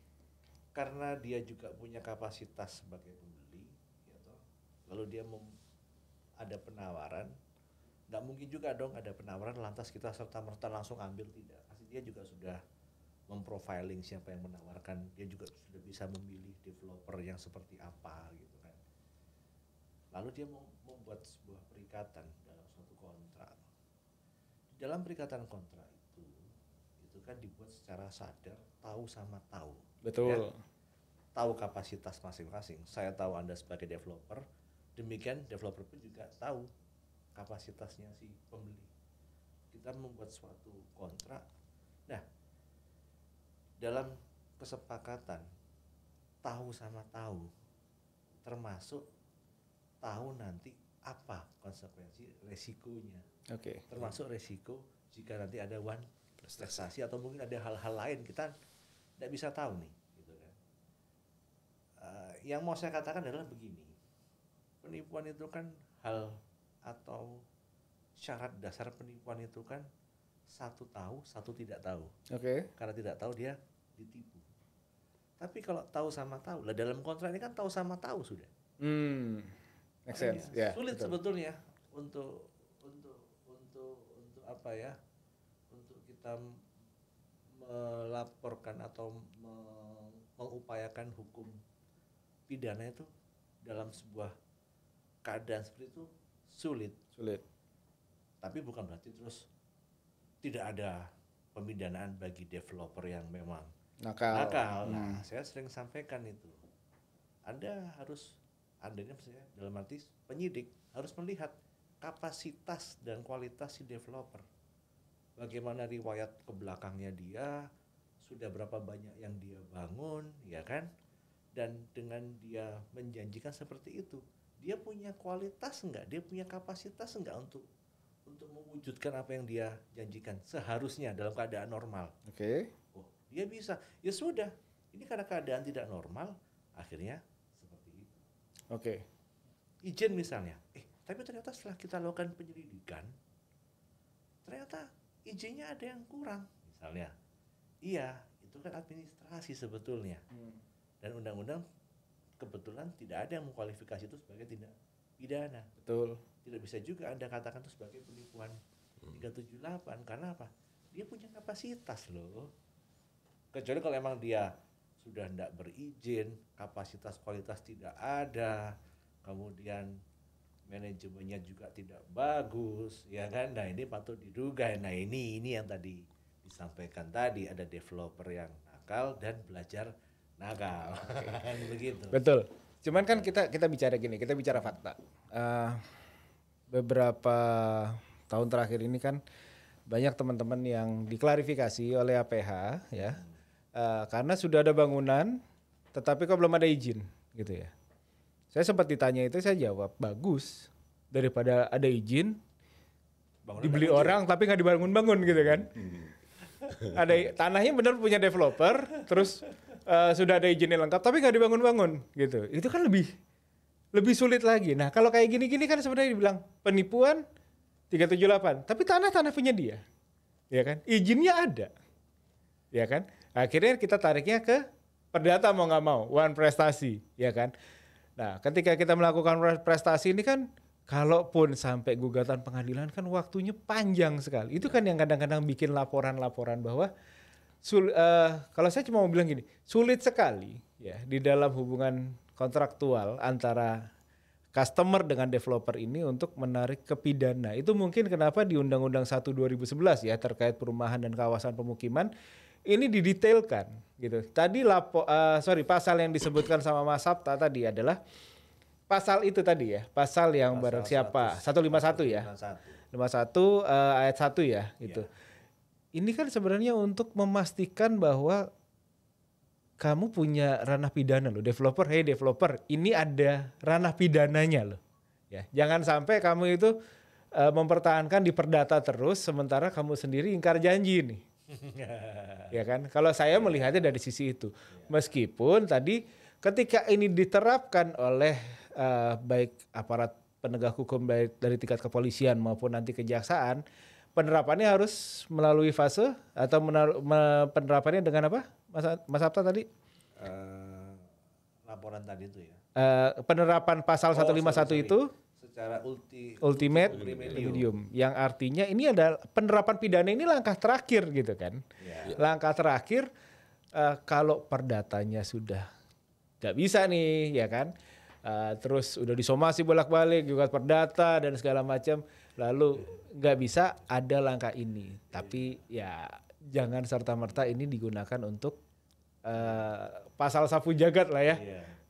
Karena dia juga punya kapasitas sebagai pembeli, ya toh. Lalu dia ada penawaran. Nggak mungkin juga dong ada penawaran lantas kita serta-merta langsung ambil, tidak. Pasti dia juga sudah memprofiling siapa yang menawarkan, dia juga sudah bisa memilih developer yang seperti apa gitu kan. Lalu dia mau membuat sebuah perikatan dalam suatu kontrak. Di dalam perikatan kontrak itu kan dibuat secara sadar, tahu sama tahu. Betul. Ya? Tahu kapasitas masing-masing. Saya tahu Anda sebagai developer, demikian developer pun juga tahu kapasitasnya si pembeli. Kita membuat suatu kontrak. Nah, dalam kesepakatan tahu sama tahu, termasuk tahu nanti apa konsekuensi resikonya. Oke. Termasuk resiko jika nanti ada one prestasi atau mungkin ada hal-hal lain kita tidak bisa tahu nih, gitu kan. Yang mau saya katakan adalah begini, penipuan itu kan hal atau syarat dasar penipuan itu kan satu tahu, satu tidak tahu. Oke. Karena tidak tahu dia ditipu. Tapi kalau tahu sama tahu, lah dalam kontrak ini kan tahu sama tahu sudah. Make sense. Ya, Sulit betul. sebetulnya untuk apa ya? Untuk kita melaporkan atau mengupayakan hukum pidana itu dalam sebuah keadaan seperti itu sulit. Tapi bukan berarti terus tidak ada pemidanaan bagi developer yang memang nakal. Nah, saya sering sampaikan itu. Anda ini maksudnya dalam arti penyidik harus melihat kapasitas dan kualitas si developer. Bagaimana riwayat ke belakangnya dia, sudah berapa banyak yang dia bangun, ya kan? Dan dengan dia menjanjikan seperti itu, dia punya kualitas enggak? Dia punya kapasitas enggak untuk mewujudkan apa yang dia janjikan seharusnya dalam keadaan normal. Oke. Oh, dia bisa. Ya sudah. Ini karena keadaan tidak normal, akhirnya seperti itu. Oke. Izin misalnya. Tapi ternyata setelah kita lakukan penyelidikan, ternyata izinnya ada yang kurang. Misalnya, iya, itu kan administrasi sebetulnya. Dan undang-undang kebetulan tidak ada yang mengkualifikasi itu sebagai tindak pidana. Betul. Tidak bisa juga Anda katakan itu sebagai penipuan 378 karena apa? Dia punya kapasitas loh. Kecuali kalau emang dia sudah tidak berizin, kapasitas kualitas tidak ada, kemudian manajemennya juga tidak bagus, ya kan? Nah ini patut diduga. Nah ini yang tadi disampaikan tadi, ada developer yang nakal dan belajar nakal, kan begitu. Betul. Cuman kan kita bicara gini, kita bicara fakta. Beberapa tahun terakhir ini kan banyak teman-teman yang diklarifikasi oleh APH ya, karena sudah ada bangunan, tetapi kok belum ada izin, gitu ya. Saya sempat ditanya itu, saya jawab bagus daripada ada izin, dibeli orang tapi nggak dibangun-bangun gitu kan. Ada tanahnya benar punya developer, terus sudah ada izinnya lengkap tapi nggak dibangun-bangun gitu. Itu kan lebih sulit lagi. Nah kalau kayak gini-gini kan sebenarnya dibilang penipuan 378, tapi tanah punya dia, ya kan? Izinnya ada, ya kan? Akhirnya kita tariknya ke perdata mau nggak mau, one prestasi, ya kan? Nah ketika kita melakukan prestasi ini kan, kalaupun sampai gugatan pengadilan kan waktunya panjang sekali. Itu kan yang kadang-kadang bikin laporan-laporan bahwa kalau saya cuma mau bilang gini, sulit sekali ya di dalam hubungan kontraktual antara customer dengan developer ini untuk menarik ke pidana. Itu mungkin kenapa di Undang-Undang 1 2011 ya terkait perumahan dan kawasan pemukiman ini didetailkan gitu. Tadi pasal yang disebutkan sama Mas Sabta tadi adalah pasal itu tadi ya, pasal yang barang siapa 151 ya. 51 ayat 1 ya gitu. Ini kan sebenarnya untuk memastikan bahwa kamu punya ranah pidana loh, developer. Hey developer, ini ada ranah pidananya loh. Ya, jangan sampai kamu itu mempertahankan di perdata terus, sementara kamu sendiri ingkar janji nih. Ya kan? Kalau saya melihatnya dari sisi itu, meskipun tadi ketika ini diterapkan oleh baik aparat penegak hukum baik dari tingkat kepolisian maupun nanti kejaksaan, penerapannya harus melalui fase atau penerapannya dengan apa? Mas Sabta tadi? Laporan tadi itu ya. Penerapan pasal 151 itu secara ultimate remedium, yang artinya ini adalah penerapan pidana ini langkah terakhir gitu kan. Yeah. Langkah terakhir kalau perdatanya sudah nggak bisa nih ya kan. Terus udah disomasi bolak-balik gugat perdata dan segala macam, lalu nggak bisa, ada langkah ini. Tapi ya jangan serta-merta ini digunakan untuk pasal sapu jagat lah ya,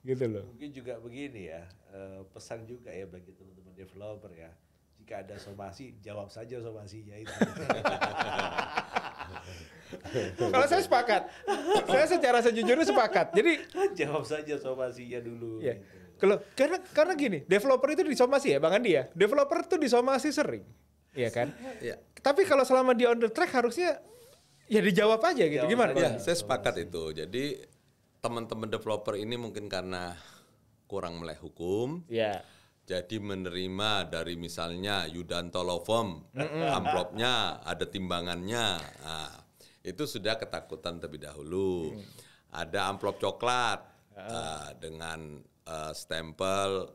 gitu loh. Mungkin juga begini ya, pesan juga ya bagi teman-teman developer ya, jika ada somasi jawab saja somasinya itu. Kalau saya sepakat, saya secara sejujurnya sepakat. Jadi jawab saja somasinya dulu. Ya. Gitu. Karena gini, developer itu disomasi ya, Bang Andi ya. Developer itu disomasi sering, ya kan. Ya. Tapi kalau selama dia on the track harusnya ya dijawab aja gitu. Gimana? Ya, saya sepakat itu. Jadi teman-teman developer ini mungkin karena kurang melek hukum. Ya. Jadi menerima dari misalnya Yudanto Law Firm, amplopnya ada timbangannya. Nah, itu sudah ketakutan terlebih dahulu. Ada amplop coklat dengan stempel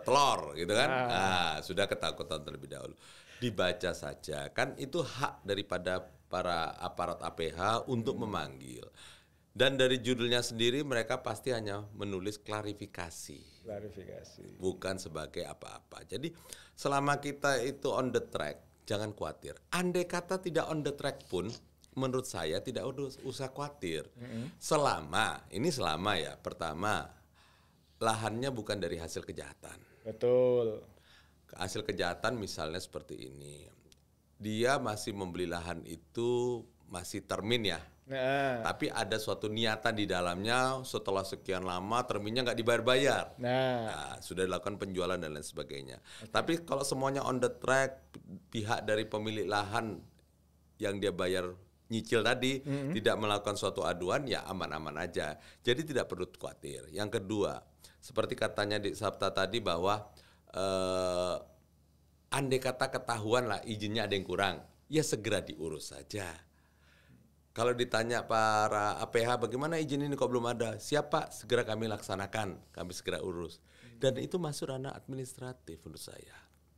telur gitu kan. Nah, sudah ketakutan terlebih dahulu. Dibaca saja, kan itu hak daripada para aparat APH untuk memanggil. Dan dari judulnya sendiri mereka pasti hanya menulis klarifikasi. Bukan sebagai apa-apa. Jadi selama kita itu on the track, jangan khawatir. Andai kata tidak on the track pun, menurut saya tidak usah khawatir. Selama ya, pertama, lahannya bukan dari hasil kejahatan. Betul. Hasil kejahatan misalnya seperti ini. Dia masih membeli lahan itu masih termin ya. Tapi ada suatu niatan di dalamnya, setelah sekian lama terminnya nggak dibayar-bayar. Nah, sudah dilakukan penjualan dan lain sebagainya. Tapi kalau semuanya on the track, pihak dari pemilik lahan yang dia bayar nyicil tadi tidak melakukan suatu aduan, ya aman-aman aja. Jadi tidak perlu khawatir. Yang kedua, seperti katanya di Sabta tadi bahwa andai kata ketahuan lah izinnya ada yang kurang, ya segera diurus saja. Kalau ditanya para APH bagaimana izin ini kok belum ada? Siap Pak, segera kami laksanakan, kami segera urus. Dan itu masuk ranah administratif menurut saya.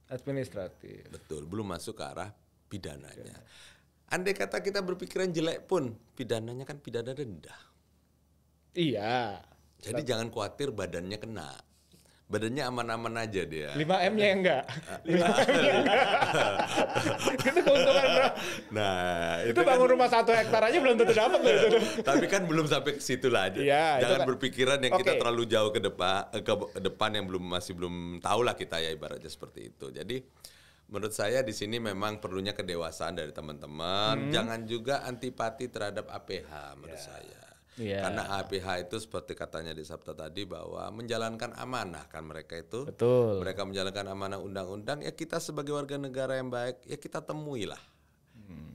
Administratif. Betul, belum masuk ke arah pidananya. Andai kata kita berpikiran jelek pun, pidananya kan pidana denda. Iya. Jadi jangan khawatir badannya kena. Badannya aman-aman aja dia. 5M-nya enggak. 5M-nya enggak. Itu keuntungan bro. Nah, itu bangun rumah 1 hektar aja belum tentu dapat loh itu. Tapi kan belum sampai ke situ lah aja. Ya, jangan kan. berpikiran yang kita terlalu jauh ke depan yang masih belum tahu lah kita ya ibaratnya seperti itu. Jadi menurut saya di sini memang perlunya kedewasaan dari teman-teman. Jangan juga antipati terhadap APH menurut saya. Karena APH itu seperti katanya di Sabta tadi bahwa menjalankan amanah kan mereka itu. Betul. Mereka menjalankan amanah undang-undang, ya kita sebagai warga negara yang baik ya kita temui lah.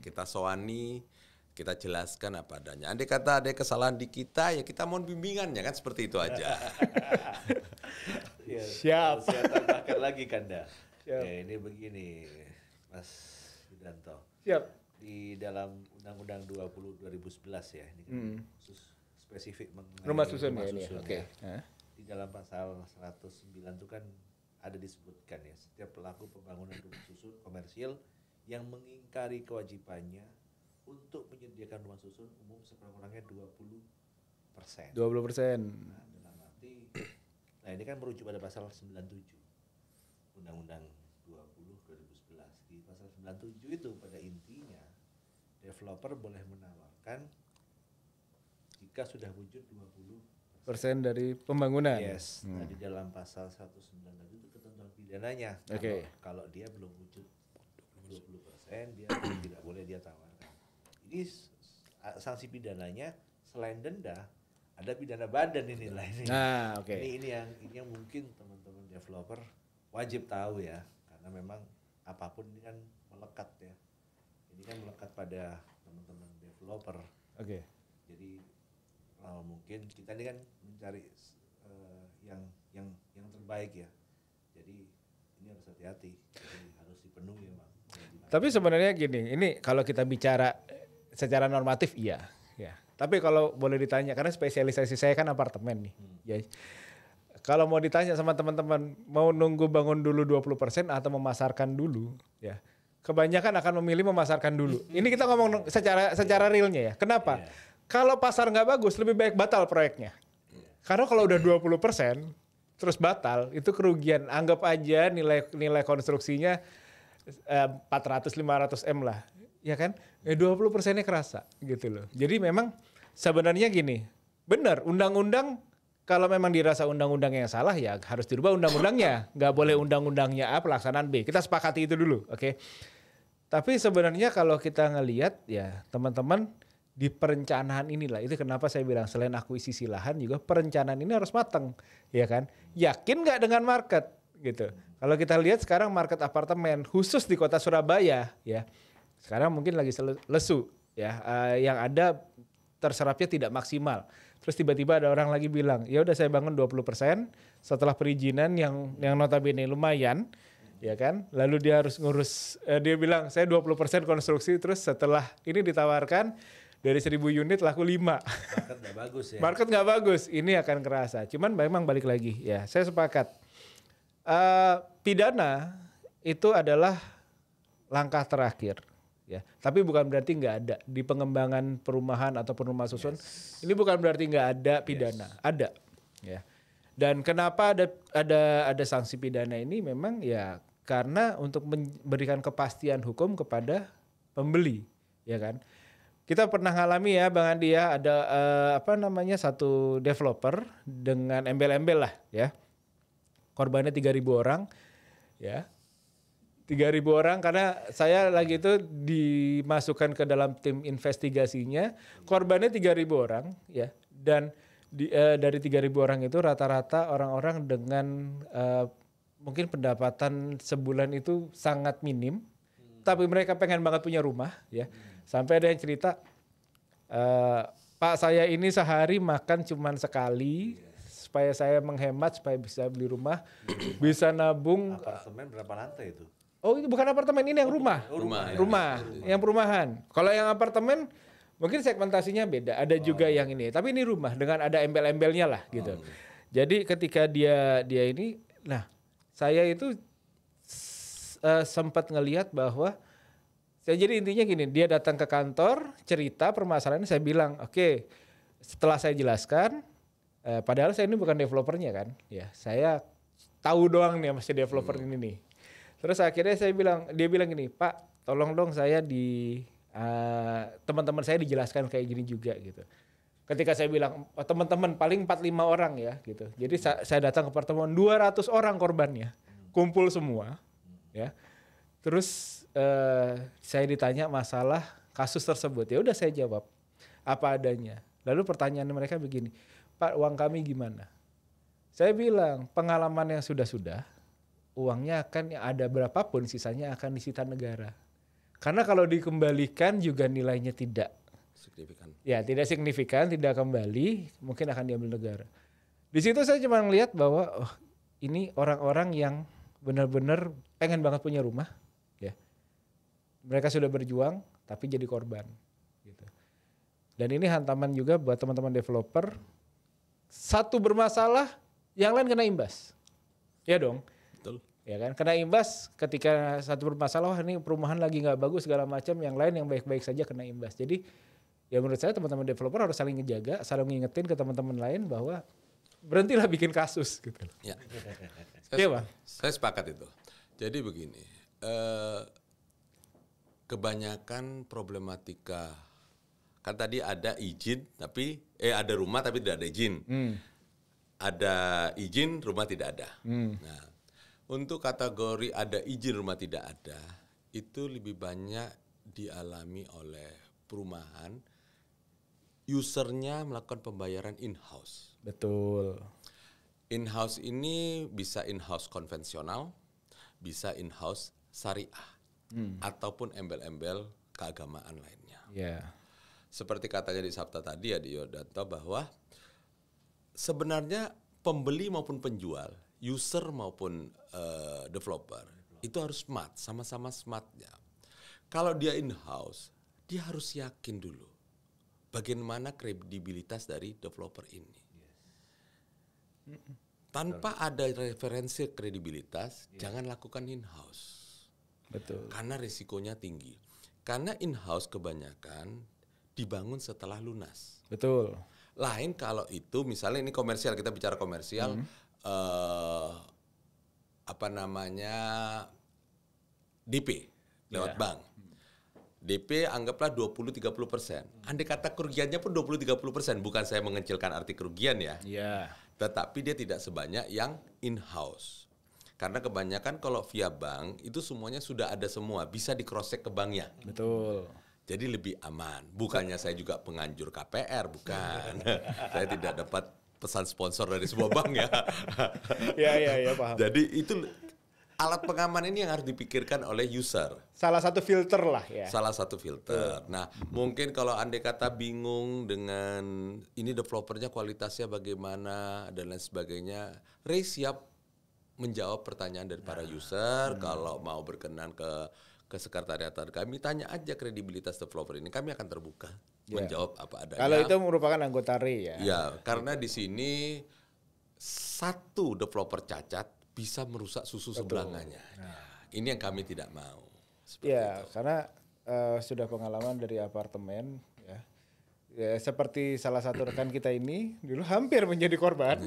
Kita soani, kita jelaskan apa adanya. Andai kata ada kesalahan di kita ya kita mohon bimbingannya kan seperti itu aja. Ya, Siap. Saya tambahkan lagi Kanda. Siap. Ya, ini begini Mas Yudanto. Siap. Di dalam Undang-Undang 2011 ya, ini kan khusus spesifik mengenai Rumah susun ya ini. susun Oke. ya. Di dalam pasal 109 itu kan ada disebutkan ya, setiap pelaku pembangunan rumah susun komersil yang mengingkari kewajibannya untuk menyediakan rumah susun umum sekurang-kurangnya 20%. 20%. Nah, dalam arti, nah ini kan merujuk pada pasal 97 Undang-Undang 2011. Di pasal 97 itu pada intinya developer boleh menawarkan jika sudah wujud 20% dari pembangunan. Yes. Nah, di dalam pasal 109 itu ketentuan pidananya. Oke. Kalau dia belum wujud 20%, dia tidak boleh dia tawarkan. Ini sanksi pidananya selain denda, ada pidana badan ini lah ini. Nah, oke. Ini yang mungkin teman-teman developer wajib tahu ya, karena memang apapun ini kan melekat ya. Ini kan melekat pada teman-teman developer. Oke. Jadi mungkin kita ini kan mencari yang terbaik ya. Jadi ini harus hati-hati. Jadi harus dipenuhi Bang. Tapi sebenarnya gini, ini kalau kita bicara secara normatif iya, ya. Tapi kalau boleh ditanya, karena spesialisasi saya kan apartemen nih, ya. Kalau mau ditanya sama teman-teman, mau nunggu bangun dulu 20% atau memasarkan dulu, ya. Kebanyakan akan memilih memasarkan dulu. Ini kita ngomong secara realnya ya. Kenapa? Yeah. Kalau pasar nggak bagus, lebih baik batal proyeknya. Karena kalau udah 20% terus batal, itu kerugian. Anggap aja nilai konstruksinya 400-500 M lah, ya kan? 20%-nya kerasa gitu loh. Jadi memang sebenarnya gini, benar undang-undang kalau memang dirasa undang-undang yang salah ya harus dirubah undang-undangnya. Nggak boleh undang-undangnya A pelaksanaan B. Kita sepakati itu dulu, oke? Tapi sebenarnya kalau kita ngelihat ya teman-teman di perencanaan inilah, itu kenapa saya bilang selain akuisisi lahan juga perencanaan ini harus matang, ya kan? Yakin nggak dengan market gitu. Kalau kita lihat sekarang market apartemen khusus di kota Surabaya ya, sekarang mungkin lagi lesu ya, yang ada terserapnya tidak maksimal. Terus tiba-tiba ada orang lagi bilang, ya udah saya bangun 20% setelah perizinan yang notabene lumayan, ya kan? Lalu dia harus ngurus, dia bilang saya 20% konstruksi, terus setelah ini ditawarkan dari 1.000 unit laku 5. Market nggak bagus ya. Market nggak bagus, ini akan kerasa. Cuman memang balik lagi, ya saya sepakat. Pidana itu adalah langkah terakhir. Ya, tapi bukan berarti nggak ada di pengembangan perumahan ataupun rumah susun. Yes. Ini bukan berarti nggak ada pidana, ada. Ya. Dan kenapa ada sanksi pidana ini memang ya karena untuk memberikan kepastian hukum kepada pembeli, ya kan. Kita pernah ngalami ya Bang Andi ya, ada satu developer dengan embel-embel lah ya. Korbannya 3.000 orang, ya. 3.000 orang karena saya lagi itu dimasukkan ke dalam tim investigasinya, korbannya 3.000 orang ya, dan dari 3.000 orang itu rata-rata orang-orang dengan mungkin pendapatan sebulan itu sangat minim, tapi mereka pengen banget punya rumah ya, sampai ada yang cerita, Pak saya ini sehari makan cuman sekali, supaya saya menghemat supaya bisa beli rumah, bisa nabung. Apartemen berapa lantai itu? Oh itu bukan apartemen, ini yang rumah. Rumah. Yang perumahan. Kalau yang apartemen Mungkin segmentasinya beda. Ada juga yang ini. Tapi ini rumah dengan ada embel-embelnya lah gitu. Jadi ketika dia ini, nah saya itu sempat ngelihat bahwa jadi intinya gini, dia datang ke kantor cerita permasalahannya, saya bilang oke, setelah saya jelaskan, padahal saya ini bukan developernya kan, ya saya tahu doang nih masih developer ini nih. Terus akhirnya dia bilang gini, Pak tolong dong saya teman-teman saya dijelaskan kayak gini juga gitu. Ketika saya bilang teman-teman paling 4-5 orang ya gitu. Jadi saya datang ke pertemuan 200 orang korbannya, kumpul semua ya. Terus saya ditanya masalah kasus tersebut. Ya udah saya jawab apa adanya. Lalu pertanyaan mereka begini, Pak uang kami gimana? Saya bilang pengalaman yang sudah-sudah, uangnya akan ada berapapun sisanya akan disita negara. Karena kalau dikembalikan juga nilainya tidak signifikan. Ya, tidak signifikan, tidak kembali, mungkin akan diambil negara. Di situ saya cuma melihat bahwa ini orang-orang yang benar-benar pengen banget punya rumah, ya. Mereka sudah berjuang tapi jadi korban gitu. Dan ini hantaman juga buat teman-teman developer. Satu bermasalah, yang lain kena imbas. Ya dong. Betul. Ya kan, kena imbas ketika satu bermasalah, wah ini perumahan lagi nggak bagus segala macam, yang lain yang baik-baik saja kena imbas. Jadi ya menurut saya teman-teman developer harus saling ngejaga, saling ngingetin ke teman-teman lain bahwa berhentilah bikin kasus gitu. Ya. Iya Bang. Saya sepakat itu. Jadi begini, kebanyakan problematika kan tadi ada izin tapi ada rumah tapi tidak ada izin. Ada izin rumah tidak ada. Nah, untuk kategori ada izin rumah tidak ada, itu lebih banyak dialami oleh perumahan, usernya melakukan pembayaran in-house. Betul. In-house ini bisa in-house konvensional, bisa in-house syariah, ataupun embel-embel keagamaan lainnya. Ya. Seperti katanya di Sabta tadi ya di Yodanto bahwa sebenarnya pembeli maupun penjual, user maupun developer itu harus smart, sama-sama smartnya. Kalau dia in-house, dia harus yakin dulu bagaimana kredibilitas dari developer ini. Tanpa ada referensi kredibilitas, jangan lakukan in-house. Betul. Karena risikonya tinggi. Karena in-house kebanyakan dibangun setelah lunas. Betul. Lain kalau itu misalnya ini komersial, kita bicara komersial, DP lewat bank. DP anggaplah 20-30%. Andai kata kerugiannya pun 20-30%, bukan saya mengecilkan arti kerugian ya. Iya. Tetapi dia tidak sebanyak yang in-house. Karena kebanyakan kalau via bank itu semuanya sudah ada semua, bisa di cross check ke banknya. Betul. Jadi lebih aman. Bukannya saya juga penganjur KPR, bukan. Saya tidak dapat pesan sponsor dari sebuah bank ya. Iya paham. Jadi itu alat pengaman ini yang harus dipikirkan oleh user. Salah satu filter lah ya. Salah satu filter. Nah, mungkin kalau andai kata bingung dengan ini developernya kualitasnya bagaimana dan lain sebagainya, Ray siap menjawab pertanyaan dari para user. Kalau mau berkenan ke sekretariatan kami, tanya aja kredibilitas developer ini. Kami akan terbuka menjawab apa adanya. Kalau itu merupakan anggota Ray ya. Ya, karena di sini satu developer cacat bisa merusak susu sebelanganya. Ini yang kami tidak mau. Iya, karena sudah pengalaman dari apartemen ya. Ya, seperti salah satu rekan kita ini dulu hampir menjadi korban.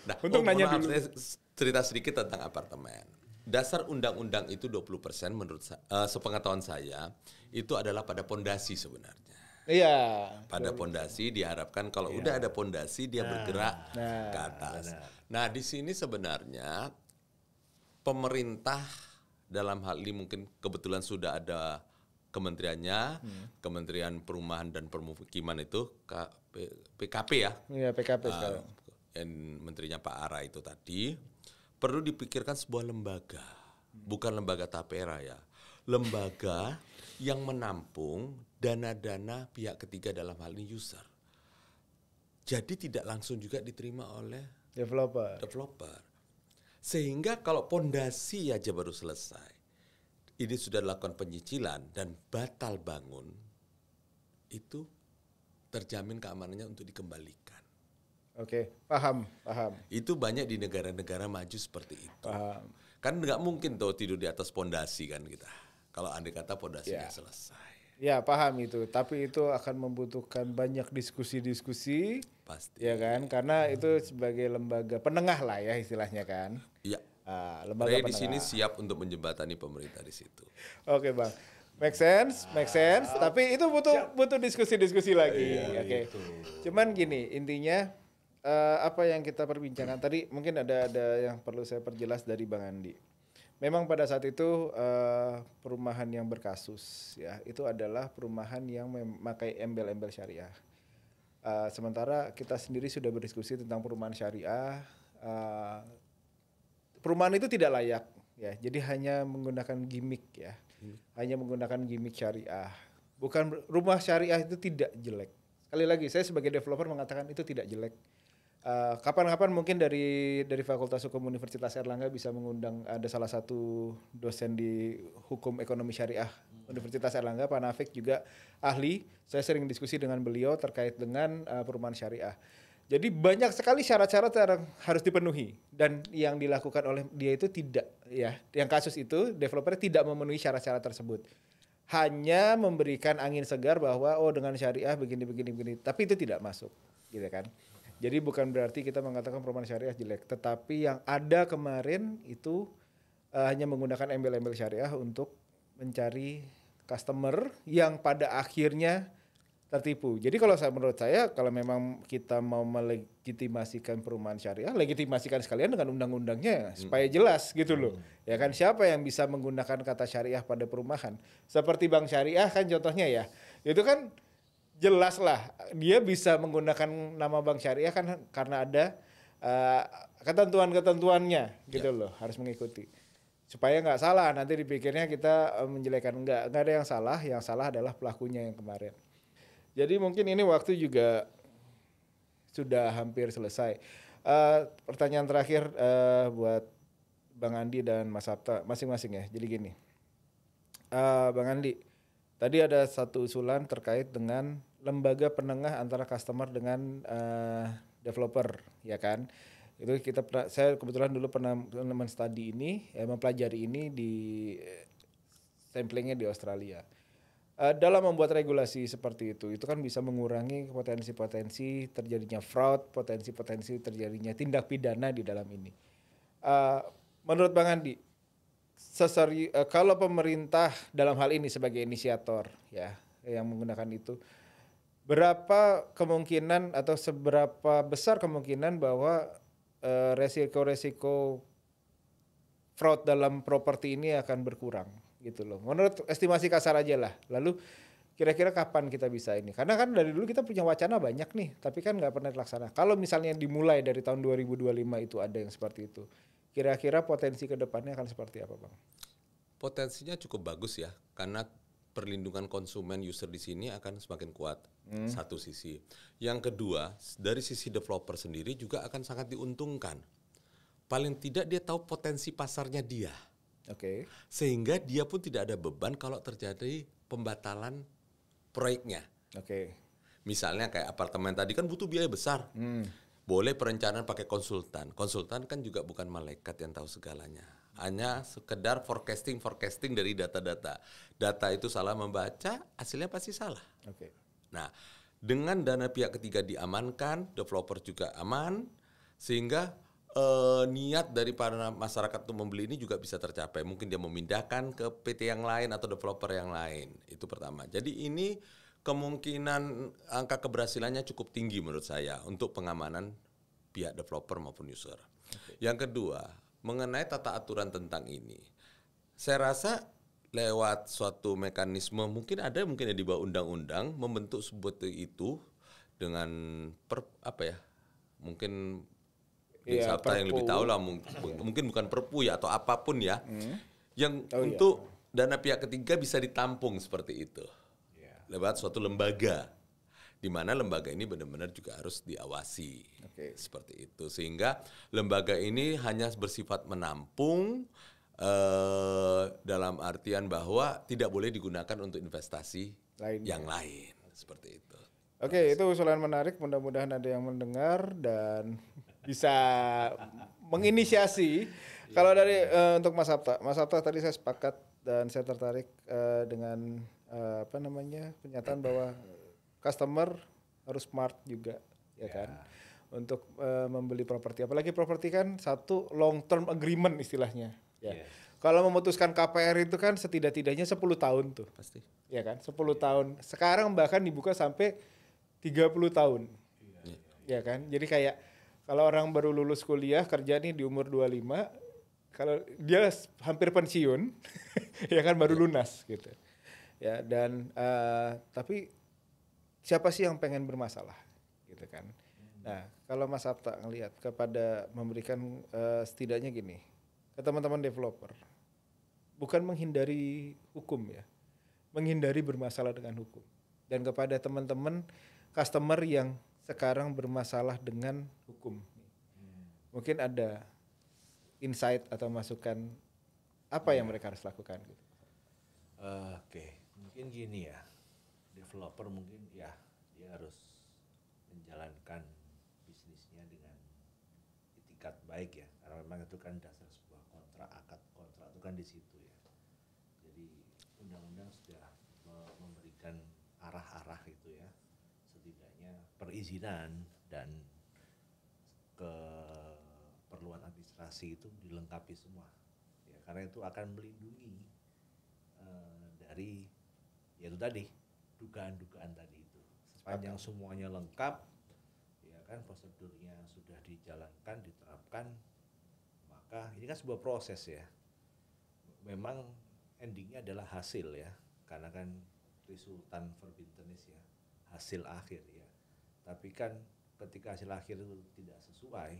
Nah, Untung nanya maaf, dulu. saya cerita sedikit tentang apartemen. Dasar undang-undang itu 20% menurut sepengetahuan saya itu adalah pada pondasi sebenarnya. Iya. Pada pondasi diharapkan kalau udah ada pondasi dia bergerak ke atas. Nah, di sini sebenarnya pemerintah dalam hal ini mungkin kebetulan sudah ada kementeriannya, Kementerian Perumahan dan Permukiman itu PKP ya. Iya, PKP sekarang. Yang menterinya Pak Ara itu tadi perlu dipikirkan sebuah lembaga, bukan lembaga tapera ya, lembaga yang menampung dana-dana pihak ketiga dalam hal ini user. Jadi tidak langsung juga diterima oleh developer. Sehingga kalau pondasi aja baru selesai, ini sudah dilakukan penyicilan dan batal bangun, itu terjamin keamanannya untuk dikembalikan. Oke, paham. Itu banyak di negara-negara maju seperti itu. Paham. Kan nggak mungkin tuh tidur di atas pondasi kan kita. Kalau andai kata pondasinya selesai. Ya, paham itu. Tapi itu akan membutuhkan banyak diskusi-diskusi. Pasti. Ya kan? Karena itu sebagai lembaga penengah lah ya istilahnya kan. Iya. Lembaga Saya di penengah. sini siap untuk menjembatani pemerintah di situ. Oke, Bang. Make sense. Tapi itu butuh diskusi-diskusi lagi. Oke. Gitu. Cuman gini, intinya apa yang kita perbincangkan tadi mungkin ada yang perlu saya perjelas dari Bang Andi. Memang pada saat itu perumahan yang berkasus ya itu adalah perumahan yang memakai embel-embel syariah. Sementara kita sendiri sudah berdiskusi tentang perumahan syariah. Perumahan itu tidak layak ya. Jadi hanya menggunakan gimmick ya. Hanya menggunakan gimmick syariah. Bukan rumah syariah itu tidak jelek. Sekali lagi saya sebagai developer mengatakan itu tidak jelek. Kapan-kapan mungkin dari Fakultas Hukum Universitas Airlangga bisa mengundang ada salah satu dosen di Hukum Ekonomi Syariah Universitas Airlangga, Pak Nafik juga ahli. Saya sering diskusi dengan beliau terkait dengan perumahan syariah. Jadi banyak sekali syarat-syarat yang harus dipenuhi dan yang dilakukan oleh dia itu tidak ya. Yang kasus itu developer tidak memenuhi syarat-syarat tersebut. Hanya memberikan angin segar bahwa dengan syariah begini, tapi itu tidak masuk, gitu kan. Jadi bukan berarti kita mengatakan perumahan syariah jelek, tetapi yang ada kemarin itu hanya menggunakan embel-embel syariah untuk mencari customer yang pada akhirnya tertipu. Jadi menurut saya kalau memang kita mau melegitimasikan perumahan syariah, legitimasikan sekalian dengan undang-undangnya supaya jelas gitu loh. Ya kan, siapa yang bisa menggunakan kata syariah pada perumahan? Seperti bank syariah kan contohnya ya. Itu kan jelas lah dia bisa menggunakan nama bank syariah kan karena ada ketentuan-ketentuannya gitu loh, harus mengikuti supaya nggak salah nanti dipikirnya kita menjelekan. Nggak ada yang salah adalah pelakunya yang kemarin. Jadi mungkin ini waktu juga sudah hampir selesai. Pertanyaan terakhir buat Bang Andi dan Mas Sabta masing-masing ya. Jadi gini, Bang Andi, tadi ada satu usulan terkait dengan lembaga penengah antara customer dengan developer, ya kan? Itu saya kebetulan dulu pernah men-study ini, mempelajari ini di samplingnya di Australia. Dalam membuat regulasi seperti itu kan bisa mengurangi potensi-potensi terjadinya fraud, potensi-potensi terjadinya tindak pidana di dalam ini. Menurut Bang Andi, kalau pemerintah dalam hal ini sebagai inisiator ya yang menggunakan itu, berapa kemungkinan atau seberapa besar kemungkinan bahwa resiko-resiko fraud dalam properti ini akan berkurang gitu loh. Menurut estimasi kasar aja lah. Lalu kira-kira kapan kita bisa ini? Karena kan dari dulu kita punya wacana banyak nih, tapi kan nggak pernah dilaksana. Kalau misalnya dimulai dari tahun 2025 itu ada yang seperti itu, kira-kira potensi ke depannya akan seperti apa, Bang? Potensinya cukup bagus ya, karena perlindungan konsumen user di sini akan semakin kuat. Satu sisi. Yang kedua, dari sisi developer sendiri juga akan sangat diuntungkan. Paling tidak dia tahu potensi pasarnya dia. Oke. Sehingga dia pun tidak ada beban kalau terjadi pembatalan proyeknya. Oke. Misalnya kayak apartemen tadi kan butuh biaya besar. Boleh perencanaan pakai konsultan. Konsultan kan juga bukan malaikat yang tahu segalanya. Hanya sekedar forecasting dari data-data. Data itu salah membaca, hasilnya pasti salah. Oke. Nah, dengan dana pihak ketiga diamankan, developer juga aman, sehingga niat dari para masyarakat untuk membeli ini juga bisa tercapai. Mungkin dia memindahkan ke PT yang lain atau developer yang lain. Itu pertama. Jadi ini kemungkinan angka keberhasilannya cukup tinggi menurut saya untuk pengamanan pihak developer maupun user. Okay. Yang kedua, mengenai tata aturan tentang ini, saya rasa lewat suatu mekanisme mungkin di bawah undang-undang membentuk sebuah itu dengan mungkin Sabta yang lebih tahu lah, mungkin bukan perpu ya atau apapun ya, yang untuk dana pihak ketiga bisa ditampung seperti itu lewat suatu lembaga, di mana lembaga ini benar-benar juga harus diawasi seperti itu, sehingga lembaga ini hanya bersifat menampung dalam artian bahwa tidak boleh digunakan untuk investasi yang lain. seperti itu. Oke, itu usulan menarik. Mudah-mudahan ada yang mendengar dan bisa menginisiasi. Kalau dari untuk Mas Sabta tadi saya sepakat dan saya tertarik dengan pernyataan bahwa customer harus smart juga, ya kan, untuk membeli properti. Apalagi properti kan satu long term agreement istilahnya. Ya. Yes. Kalau memutuskan KPR itu kan setidak-tidaknya 10 tahun tuh. Pasti. Ya kan, 10 tahun. Sekarang bahkan dibuka sampai 30 tahun. Ya kan? Jadi kayak kalau orang baru lulus kuliah kerja nih di umur 25, kalau dia hampir pensiun, ya kan baru lunas gitu. Ya, dan tapi siapa sih yang pengen bermasalah gitu kan. Nah, kalau Mas Sabta ngelihat kepada memberikan setidaknya gini, ke teman-teman developer, bukan menghindari hukum ya, menghindari bermasalah dengan hukum. Dan kepada teman-teman customer yang sekarang bermasalah dengan hukum, mungkin ada insight atau masukan apa yang mereka harus lakukan gitu. Oke, mungkin gini ya, developer mungkin ya dia harus menjalankan bisnisnya dengan itikat baik ya, karena memang itu kan dasar sebuah kontrak, akad kontrak itu kan di situ ya. Jadi undang-undang sudah memberikan arah-arah itu ya, setidaknya perizinan dan keperluan administrasi itu dilengkapi semua ya, karena itu akan melindungi dari yaitu tadi dugaan-dugaan tadi itu. Sepanjang semuanya lengkap ya kan, prosedurnya sudah dijalankan, diterapkan, maka ini kan sebuah proses ya. Memang endingnya adalah hasil ya, karena kan resultan verbintenis ya, hasil akhir ya. Tapi kan ketika hasil akhir itu tidak sesuai,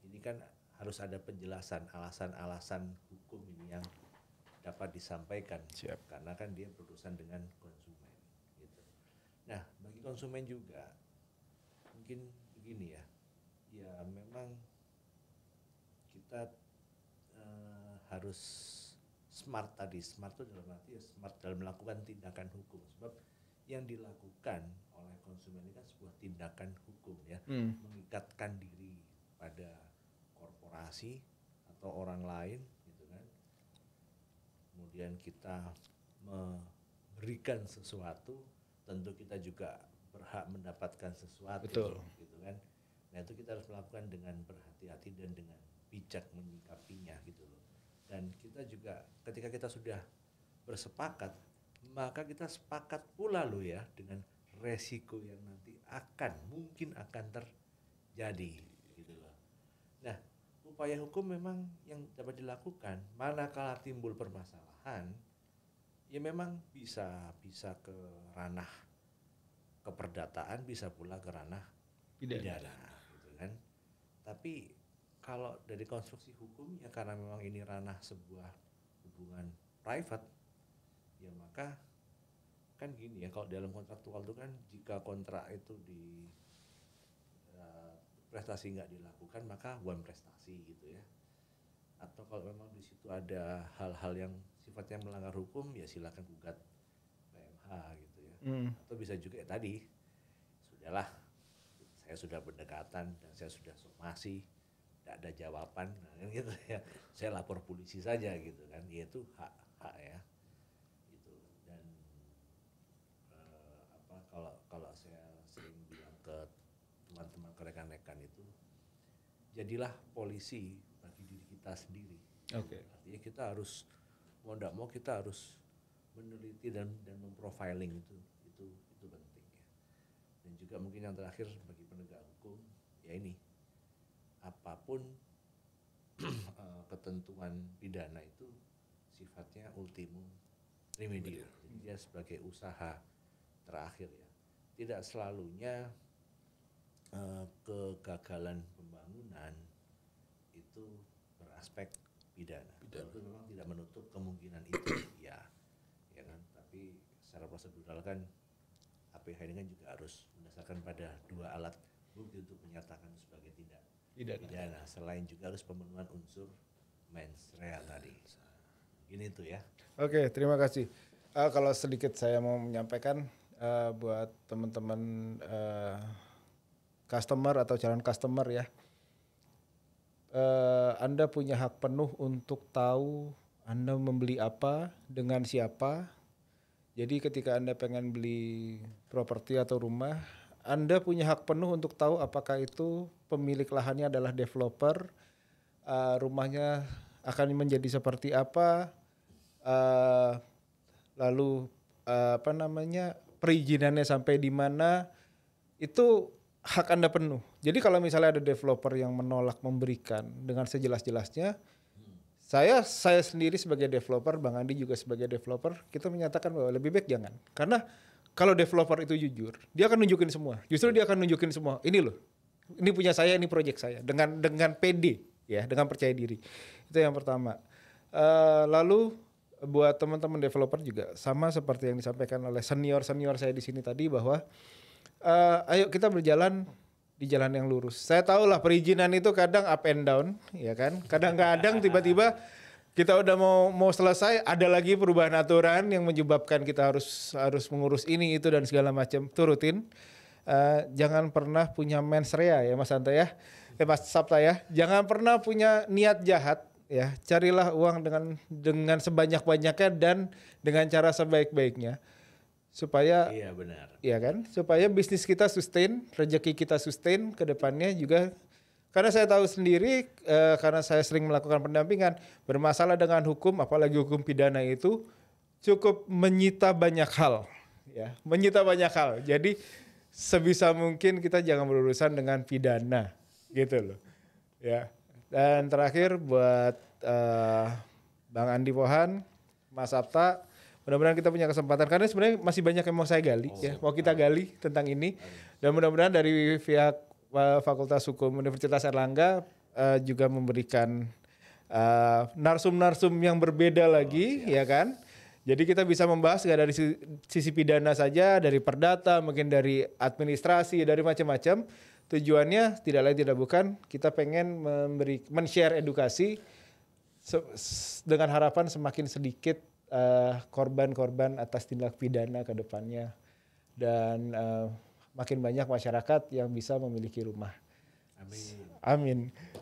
ini kan harus ada penjelasan alasan-alasan hukum ini yang dapat disampaikan. Siap. Karena kan dia berurusan dengan konsumen gitu. Nah, bagi konsumen juga mungkin begini ya, ya memang kita harus smart tadi. Smart itu dalam arti ya smart dalam melakukan tindakan hukum, sebab yang dilakukan oleh konsumen ini kan sebuah tindakan hukum ya, mengikatkan diri pada korporasi atau orang lain gitu kan. Kemudian kita memberikan sesuatu, tentu kita juga berhak mendapatkan sesuatu. Betul. Gitu kan. Nah, itu kita harus melakukan dengan berhati-hati dan dengan bijak menyikapinya gitu loh. Dan kita juga ketika kita sudah bersepakat, maka kita sepakat pula loh ya dengan resiko yang nanti mungkin akan terjadi gitu loh. Nah, upaya hukum memang yang dapat dilakukan manakala timbul permasalahan, ya memang bisa ke ranah keperdataan, bisa pula ke ranah pidana gitu kan. Tapi kalau dari konstruksi hukum ya, karena memang ini ranah sebuah hubungan private, ya maka kan gini ya, kalau dalam kontraktual itu kan jika kontrak itu di prestasi nggak dilakukan, maka one prestasi gitu ya. Atau kalau memang di situ ada hal-hal yang sifatnya melanggar hukum, ya silakan gugat PMH gitu ya. Atau bisa juga ya tadi, sudahlah saya sudah berdekatan dan saya sudah somasi, tidak ada jawaban, nah, gitu ya, saya lapor polisi saja gitu kan, yaitu hak ya gitu. Dan kalau saya sering bilang ke teman-teman, ke rekan-rekan itu, jadilah polisi bagi diri kita sendiri. Oke. Artinya kita harus mau tidak mau kita harus meneliti dan memprofiling itu penting ya. Dan juga mungkin yang terakhir bagi penegak hukum ya ini, apapun ketentuan pidana itu sifatnya ultimum remedium. Jadi dia sebagai usaha terakhir ya. Tidak selalunya kegagalan pembangunan itu beraspek pidana. Itu memang tidak menutup kemungkinan itu ya kan. Tapi secara prosedural kan APH ini kan juga harus berdasarkan pada dua alat bukti untuk menyatakan sebagai tindak pidana. Selain juga harus pemenuhan unsur mens rea tadi. Ini tuh ya. Oke, terima kasih. Kalau sedikit saya mau menyampaikan, buat teman-teman customer atau calon customer ya. Anda punya hak penuh untuk tahu Anda membeli apa, dengan siapa. Jadi ketika Anda pengen beli properti atau rumah, Anda punya hak penuh untuk tahu apakah itu pemilik lahannya adalah developer, rumahnya akan menjadi seperti apa, lalu perizinannya sampai di mana, itu hak Anda penuh. Jadi kalau misalnya ada developer yang menolak memberikan dengan sejelas-jelasnya, saya sendiri sebagai developer, Bang Andi juga sebagai developer, kita menyatakan bahwa lebih baik jangan. Karena kalau developer itu jujur, dia akan nunjukin semua. Justru dia akan nunjukin semua. Ini loh, ini punya saya, ini proyek saya. Dengan PD, ya, dengan percaya diri. Itu yang pertama. Lalu buat teman-teman developer juga sama seperti yang disampaikan oleh senior saya di sini tadi bahwa ayo kita berjalan di jalan yang lurus. Saya tahu lah perizinan itu kadang up and down, ya kan. Kadang-kadang tiba-tiba kita udah mau selesai, ada lagi perubahan aturan yang menyebabkan kita harus mengurus ini itu dan segala macam. Turutin. Jangan pernah punya mens rea ya Mas Anta ya. Mas Sabta ya. Jangan pernah punya niat jahat ya. Carilah uang dengan sebanyak-banyaknya dan dengan cara sebaik-baiknya. Supaya iya benar. Iya kan? Supaya bisnis kita sustain, rezeki kita sustain ke depannya juga. Karena saya tahu sendiri, karena saya sering melakukan pendampingan, bermasalah dengan hukum, apalagi hukum pidana itu cukup menyita banyak hal, ya, menyita banyak hal. Jadi sebisa mungkin kita jangan berurusan dengan pidana, gitu loh, ya. Dan terakhir buat Bang Andi Pohan, Mas Sabta. Mudah-mudahan kita punya kesempatan karena sebenarnya masih banyak yang mau saya gali mau kita gali tentang ini dan mudah-mudahan dari pihak Fakultas Hukum Universitas Airlangga juga memberikan narsum-narsum yang berbeda lagi ya kan. Jadi kita bisa membahas nggak dari sisi pidana saja, dari perdata, mungkin dari administrasi, dari macam-macam. Tujuannya tidak lain tidak bukan kita pengen men-share edukasi dengan harapan semakin sedikit korban-korban atas tindak pidana ke depannya dan makin banyak masyarakat yang bisa memiliki rumah. Amin. Amin.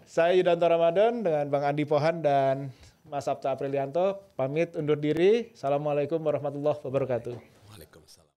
Saya Yudanto Ramadan dengan Bang Andi Pohan dan Mas Sabta Aprilianto pamit undur diri. Assalamualaikum warahmatullahi wabarakatuh. Waalaikumsalam.